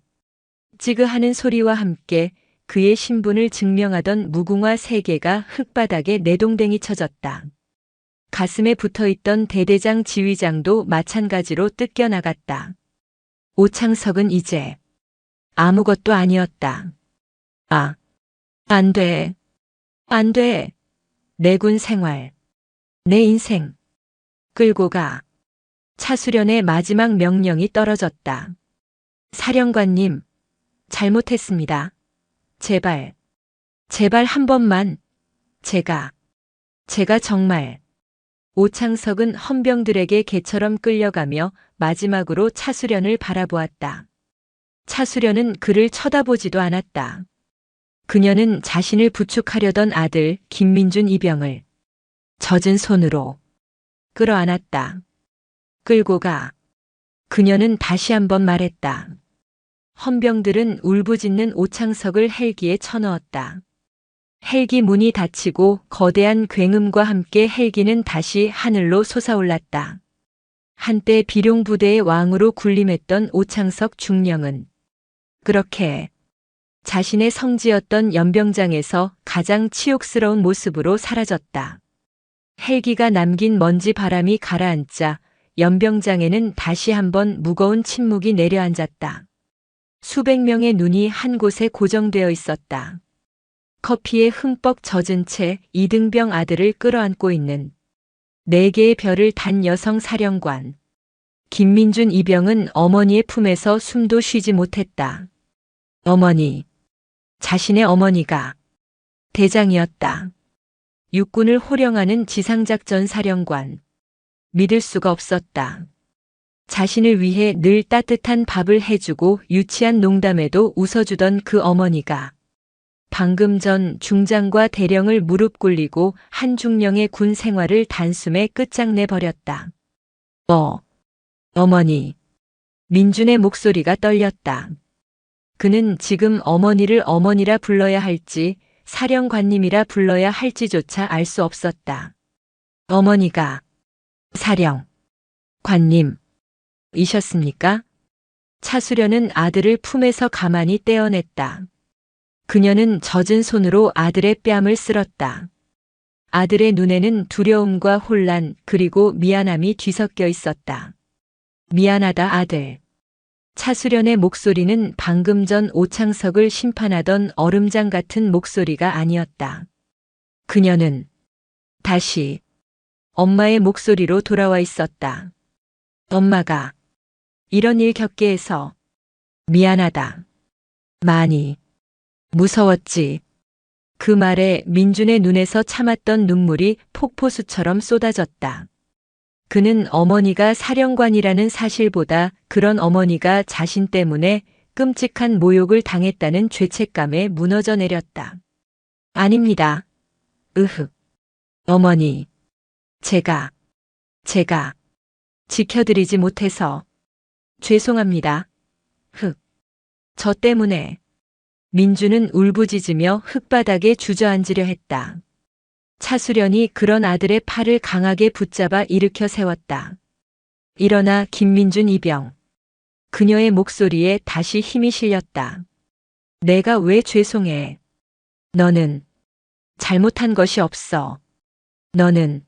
A: 찌그하는 소리와 함께 그의 신분을 증명하던 무궁화 3개가 흙바닥에 내동댕이 쳐졌다. 가슴에 붙어있던 대대장 지휘장도 마찬가지로 뜯겨나갔다. 오창석은 이제 아무것도 아니었다. 안 돼. 내 군 생활, 내 인생, 끌고 가. 차수련의 마지막 명령이 떨어졌다. 사령관님, 잘못했습니다. 제발, 제발 한 번만. 제가 정말. 오창석은 헌병들에게 개처럼 끌려가며 마지막으로 차수련을 바라보았다. 차수련은 그를 쳐다보지도 않았다. 그녀는 자신을 부축하려던 아들 김민준 이병을 젖은 손으로 끌어안았다. 끌고 가. 그녀는 다시 한번 말했다. 헌병들은 울부짖는 오창석을 헬기에 쳐넣었다. 헬기 문이 닫히고 거대한 굉음과 함께 헬기는 다시 하늘로 솟아올랐다. 한때 비룡부대의 왕으로 군림했던 오창석 중령은 그렇게 자신의 성지였던 연병장에서 가장 치욕스러운 모습으로 사라졌다. 헬기가 남긴 먼지 바람이 가라앉자 연병장에는 다시 한번 무거운 침묵이 내려앉았다. 수백 명의 눈이 한 곳에 고정되어 있었다. 커피에 흠뻑 젖은 채 이등병 아들을 끌어안고 있는 4개의 별을 단 여성 사령관. 김민준 이병은 어머니의 품에서 숨도 쉬지 못했다. 어머니. 자신의 어머니가 대장이었다. 육군을 호령하는 지상작전 사령관. 믿을 수가 없었다. 자신을 위해 늘 따뜻한 밥을 해주고 유치한 농담에도 웃어주던 그 어머니가 방금 전 중장과 대령을 무릎 꿇리고 한 중령의 군 생활을 단숨에 끝장내버렸다. 어머니. 민준의 목소리가 떨렸다. 그는 지금 어머니를 어머니라 불러야 할지 사령관님이라 불러야 할지조차 알 수 없었다. 어머니가 사령관님 이셨습니까? 차수련은 아들을 품에서 가만히 떼어냈다. 그녀는 젖은 손으로 아들의 뺨을 쓸었다. 아들의 눈에는 두려움과 혼란 그리고 미안함이 뒤섞여 있었다. 미안하다 아들. 차수련의 목소리는 방금 전 오창석을 심판하던 얼음장 같은 목소리가 아니었다. 그녀는 다시 엄마의 목소리로 돌아와 있었다. 엄마가 이런 일 겪게 해서 미안하다. 많이 무서웠지. 그 말에 민준의 눈에서 참았던 눈물이 폭포수처럼 쏟아졌다. 그는 어머니가 사령관이라는 사실보다 그런 어머니가 자신 때문에 끔찍한 모욕을 당했다는 죄책감에 무너져 내렸다. 아닙니다. 어머니. 제가 지켜드리지 못해서 죄송합니다. 저 때문에. 민주는 울부짖으며 흙바닥에 주저앉으려 했다. 차수련이 그런 아들의 팔을 강하게 붙잡아 일으켜 세웠다. 일어나 김민준 이병. 그녀의 목소리에 다시 힘이 실렸다. 내가 왜 죄송해. 너는 잘못한 것이 없어. 너는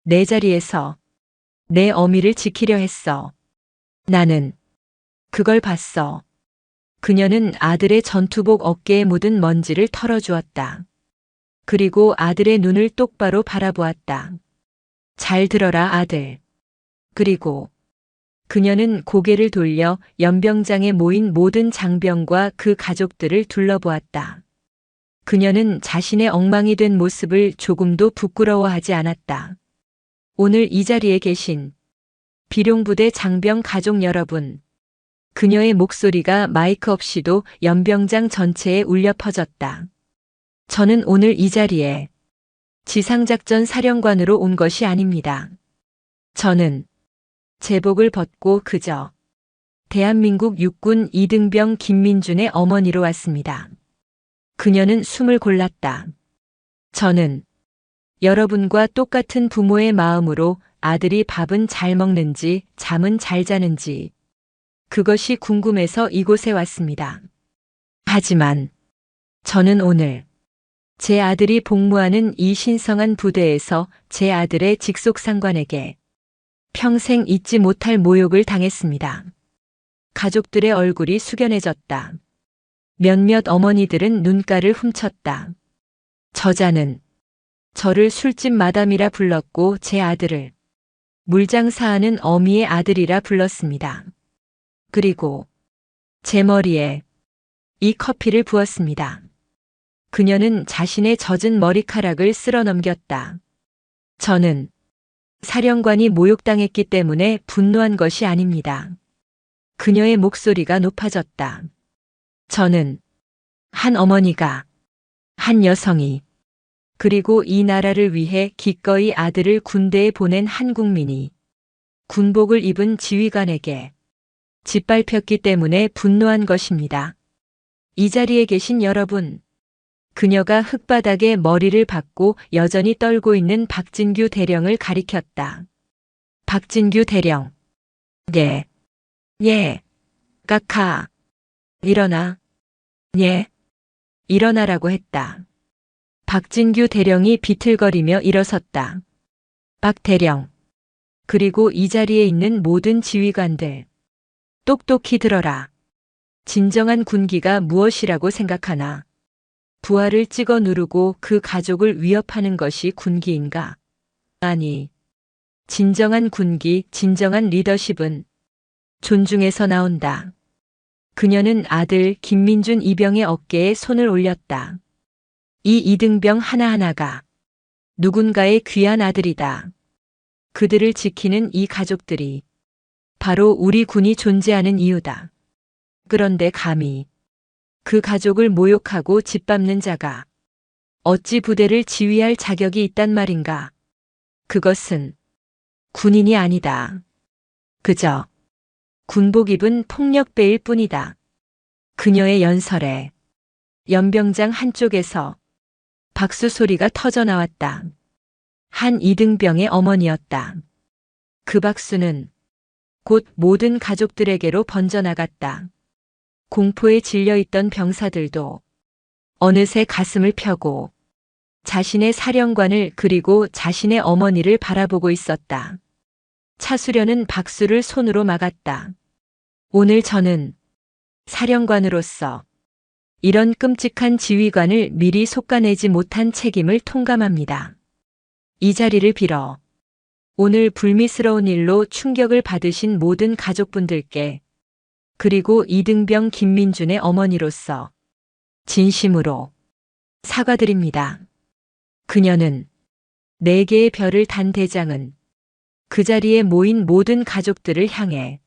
A: 내 자리에서 내 어미를 지키려 했어. 나는 그걸 봤어. 그녀는 아들의 전투복 어깨에 묻은 먼지를 털어주었다. 그리고 아들의 눈을 똑바로 바라보았다. 잘 들어라 아들. 그리고 그녀는 고개를 돌려 연병장에 모인 모든 장병과 그 가족들을 둘러보았다. 그녀는 자신의 엉망이 된 모습을 조금도 부끄러워하지 않았다. 오늘 이 자리에 계신 비룡부대 장병 가족 여러분. 그녀의 목소리가 마이크 없이도 연병장 전체에 울려 퍼졌다. 저는 오늘 이 자리에 지상작전 사령관으로 온 것이 아닙니다. 저는 제복을 벗고 그저 대한민국 육군 이등병 김민준의 어머니로 왔습니다. 그녀는 숨을 골랐다. 저는 여러분과 똑같은 부모의 마음으로 아들이 밥은 잘 먹는지 잠은 잘 자는지 그것이 궁금해서 이곳에 왔습니다. 하지만 저는 오늘 제 아들이 복무하는 이 신성한 부대에서 제 아들의 직속상관에게 평생 잊지 못할 모욕을 당했습니다. 가족들의 얼굴이 숙연해졌다. 몇몇 어머니들은 눈가를 훔쳤다. 저자는 저를 술집 마담이라 불렀고 제 아들을 물장사하는 어미의 아들이라 불렀습니다. 그리고 제 머리에 이 커피를 부었습니다. 그녀는 자신의 젖은 머리카락을 쓸어 넘겼다. 저는 사령관이 모욕당했기 때문에 분노한 것이 아닙니다. 그녀의 목소리가 높아졌다. 저는 한 어머니가, 한 여성이, 그리고 이 나라를 위해 기꺼이 아들을 군대에 보낸 한 국민이 군복을 입은 지휘관에게 짓밟혔기 때문에 분노한 것입니다. 이 자리에 계신 여러분, 그녀가 흙바닥에 머리를 박고 여전히 떨고 있는 박진규 대령을 가리켰다. 박진규 대령. 예. 예. 까카. 일어나. 예. 일어나라고 했다. 박진규 대령이 비틀거리며 일어섰다. 박 대령. 그리고 이 자리에 있는 모든 지휘관들. 똑똑히 들어라. 진정한 군기가 무엇이라고 생각하나? 부하를 찍어 누르고 그 가족을 위협하는 것이 군기인가? 아니. 진정한 군기, 진정한 리더십은 존중에서 나온다. 그녀는 아들 김민준 이병의 어깨에 손을 올렸다. 이 이등병 하나하나가 누군가의 귀한 아들이다. 그들을 지키는 이 가족들이 바로 우리 군이 존재하는 이유다. 그런데 감히 그 가족을 모욕하고 짓밟는 자가 어찌 부대를 지휘할 자격이 있단 말인가? 그것은 군인이 아니다. 그저 군복 입은 폭력배일 뿐이다. 그녀의 연설에 연병장 한쪽에서 박수 소리가 터져 나왔다. 한 이등병의 어머니였다. 그 박수는 곧 모든 가족들에게로 번져나갔다. 공포에 질려있던 병사들도 어느새 가슴을 펴고 자신의 사령관을 그리고 자신의 어머니를 바라보고 있었다. 차수련은 박수를 손으로 막았다. 오늘 저는 사령관으로서 이런 끔찍한 지휘관을 미리 속아내지 못한 책임을 통감합니다. 이 자리를 빌어 오늘 불미스러운 일로 충격을 받으신 모든 가족분들께 그리고 이등병 김민준의 어머니로서 진심으로 사과드립니다. 그녀는 4개의 별을 단 대장은 그 자리에 모인 모든 가족들을 향해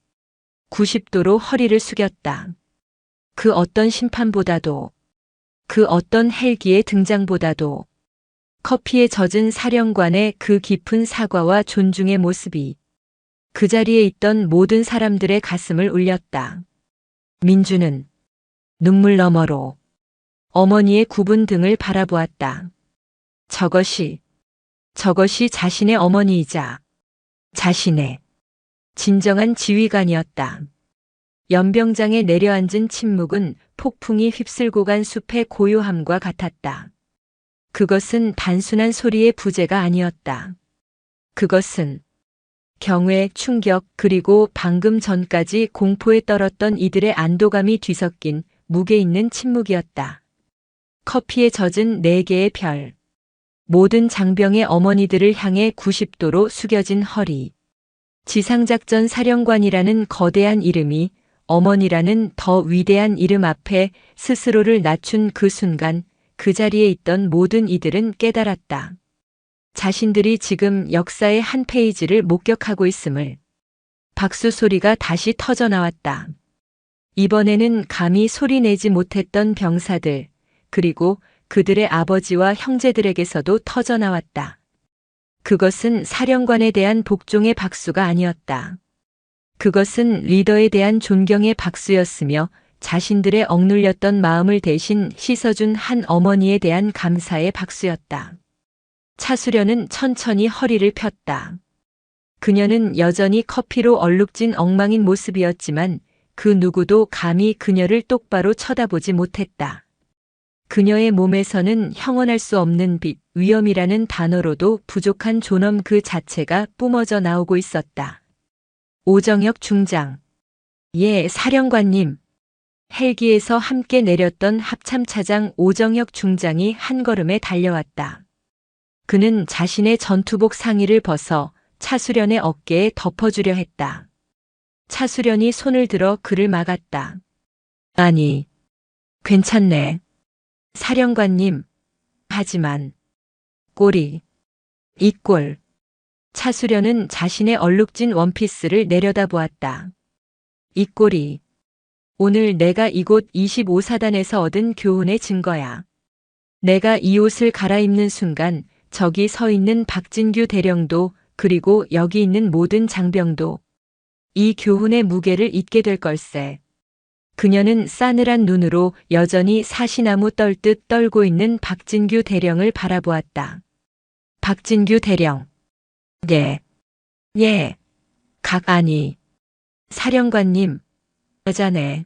A: 90도로 허리를 숙였다. 그 어떤 심판보다도, 그 어떤 헬기의 등장보다도 커피에 젖은 사령관의 그 깊은 사과와 존중의 모습이 그 자리에 있던 모든 사람들의 가슴을 울렸다. 민주는 눈물 너머로 어머니의 굽은 등을 바라보았다. 저것이 자신의 어머니이자 자신의 진정한 지휘관이었다. 연병장에 내려앉은 침묵은 폭풍이 휩쓸고 간 숲의 고요함과 같았다. 그것은 단순한 소리의 부재가 아니었다. 그것은 경외, 충격, 그리고 방금 전까지 공포에 떨었던 이들의 안도감이 뒤섞인 무게 있는 침묵이었다. 커피에 젖은 4개의 별. 모든 장병의 어머니들을 향해 90도로 숙여진 허리. 지상작전 사령관이라는 거대한 이름이 어머니라는 더 위대한 이름 앞에 스스로를 낮춘 그 순간 그 자리에 있던 모든 이들은 깨달았다. 자신들이 지금 역사의 한 페이지를 목격하고 있음을. 박수 소리가 다시 터져 나왔다. 이번에는 감히 소리내지 못했던 병사들, 그리고 그들의 아버지와 형제들에게서도 터져 나왔다. 그것은 사령관에 대한 복종의 박수가 아니었다. 그것은 리더에 대한 존경의 박수였으며 자신들의 억눌렸던 마음을 대신 씻어준 한 어머니에 대한 감사의 박수였다. 차수련은 천천히 허리를 폈다. 그녀는 여전히 커피로 얼룩진 엉망인 모습이었지만 그 누구도 감히 그녀를 똑바로 쳐다보지 못했다. 그녀의 몸에서는 형언할 수 없는 빛, 위험이라는 단어로도 부족한 존엄 그 자체가 뿜어져 나오고 있었다. 오정혁 중장. 예, 사령관님. 헬기에서 함께 내렸던 합참차장 오정혁 중장이 한 걸음에 달려왔다. 그는 자신의 전투복 상의를 벗어 차수련의 어깨에 덮어주려 했다. 차수련이 손을 들어 그를 막았다. 아니, 괜찮네. 사령관님. 하지만 꼴이 이 꼴. 차수련은 자신의 얼룩진 원피스를 내려다보았다. 이 꼴이 오늘 내가 이곳 25사단에서 얻은 교훈의 증거야. 내가 이 옷을 갈아입는 순간 저기 서 있는 박진규 대령도 그리고 여기 있는 모든 장병도 이 교훈의 무게를 잊게 될 걸세. 그녀는 싸늘한 눈으로 여전히 사시나무 떨듯 떨고 있는 박진규 대령을 바라보았다. 박진규 대령. 예. 예. 아니. 사령관님. 여자네.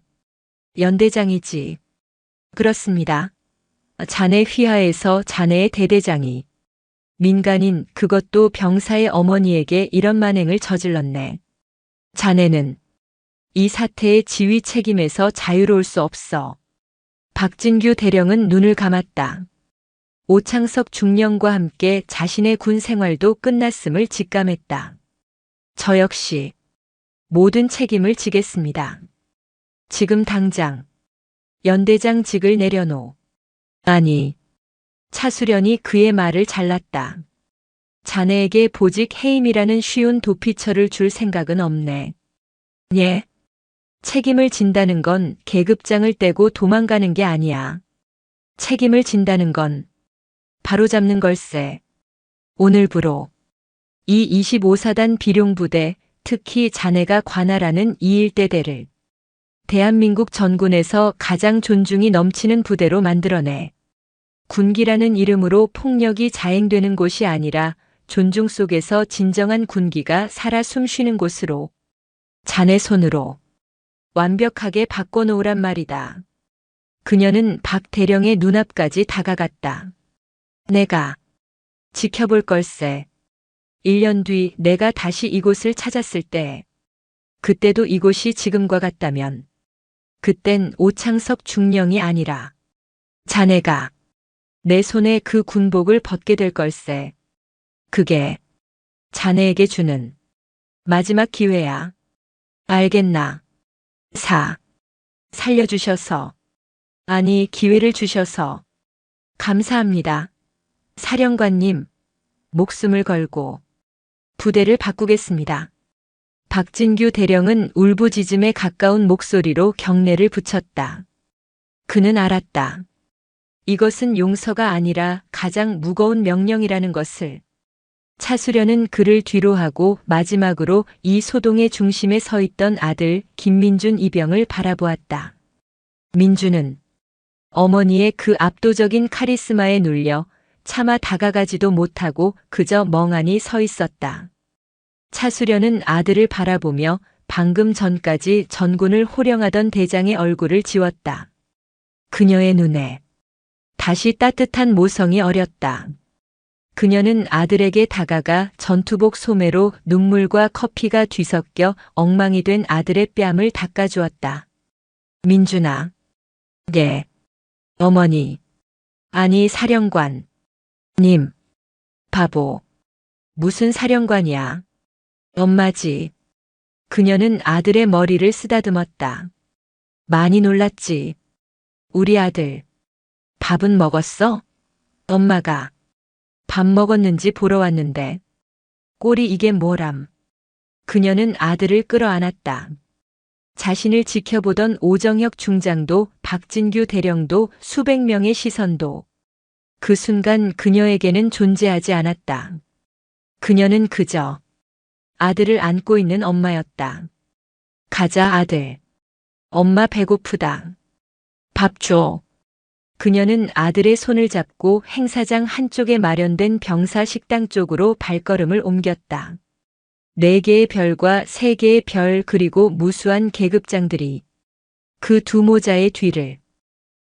A: 연대장이지. 그렇습니다. 자네 휘하에서 자네의 대대장이. 민간인 그것도 병사의 어머니에게 이런 만행을 저질렀네. 자네는 이 사태의 지휘 책임에서 자유로울 수 없어. 박진규 대령은 눈을 감았다. 오창석 중령과 함께 자신의 군 생활도 끝났음을 직감했다. 저 역시 모든 책임을 지겠습니다. 지금 당장 연대장직을 내려놓. 아니, 차수련이 그의 말을 잘랐다. 자네에게 보직 해임이라는 쉬운 도피처를 줄 생각은 없네. 예. 책임을 진다는 건 계급장을 떼고 도망가는 게 아니야. 책임을 진다는 건 바로잡는 걸세. 오늘부로 이 25사단 비룡부대, 특히 자네가 관할하는 이 일대대를 대한민국 전군에서 가장 존중이 넘치는 부대로 만들어내. 군기라는 이름으로 폭력이 자행되는 곳이 아니라 존중 속에서 진정한 군기가 살아 숨쉬는 곳으로 자네 손으로 완벽하게 바꿔놓으란 말이다. 그녀는 박 대령의 눈앞까지 다가갔다. 내가 지켜볼 걸세. 1년 뒤 내가 다시 이곳을 찾았을 때, 그때도 이곳이 지금과 같다면, 그땐 오창석 중령이 아니라 자네가 내 손에 그 군복을 벗게 될 걸세. 그게 자네에게 주는 마지막 기회야. 알겠나? 살려주셔서, 아니 기회를 주셔서 감사합니다. 사령관님, 목숨을 걸고 부대를 바꾸겠습니다. 박진규 대령은 울부짖음에 가까운 목소리로 경례를 붙였다. 그는 알았다. 이것은 용서가 아니라 가장 무거운 명령이라는 것을. 차수련은 그를 뒤로하고 마지막으로 이 소동의 중심에 서 있던 아들 김민준 이병을 바라보았다. 민준은 어머니의 그 압도적인 카리스마에 눌려 차마 다가가지도 못하고 그저 멍하니 서 있었다. 차수련은 아들을 바라보며 방금 전까지 전군을 호령하던 대장의 얼굴을 지웠다. 그녀의 눈에 다시 따뜻한 모성이 어렸다. 그녀는 아들에게 다가가 전투복 소매로 눈물과 커피가 뒤섞여 엉망이 된 아들의 뺨을 닦아주었다. 민준아. 네. 어머니. 아니 사령관. 님. 바보. 무슨 사령관이야. 엄마지. 그녀는 아들의 머리를 쓰다듬었다. 많이 놀랐지. 우리 아들. 밥은 먹었어? 엄마가 밥 먹었는지 보러 왔는데. 꼴이 이게 뭐람. 그녀는 아들을 끌어안았다. 자신을 지켜보던 오정혁 중장도 박진규 대령도 수백 명의 시선도 그 순간 그녀에게는 존재하지 않았다. 그녀는 그저 아들을 안고 있는 엄마였다. 가자 아들. 엄마 배고프다. 밥 줘. 그녀는 아들의 손을 잡고 행사장 한쪽에 마련된 병사 식당 쪽으로 발걸음을 옮겼다. 4개의 별과 3개의 별 그리고 무수한 계급장들이 그 두 모자의 뒤를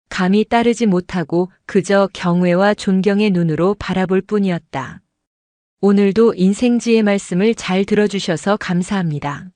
A: 감히 따르지 못하고 그저 경외와 존경의 눈으로 바라볼 뿐이었다. 오늘도 인생지의 말씀을 잘 들어주셔서 감사합니다.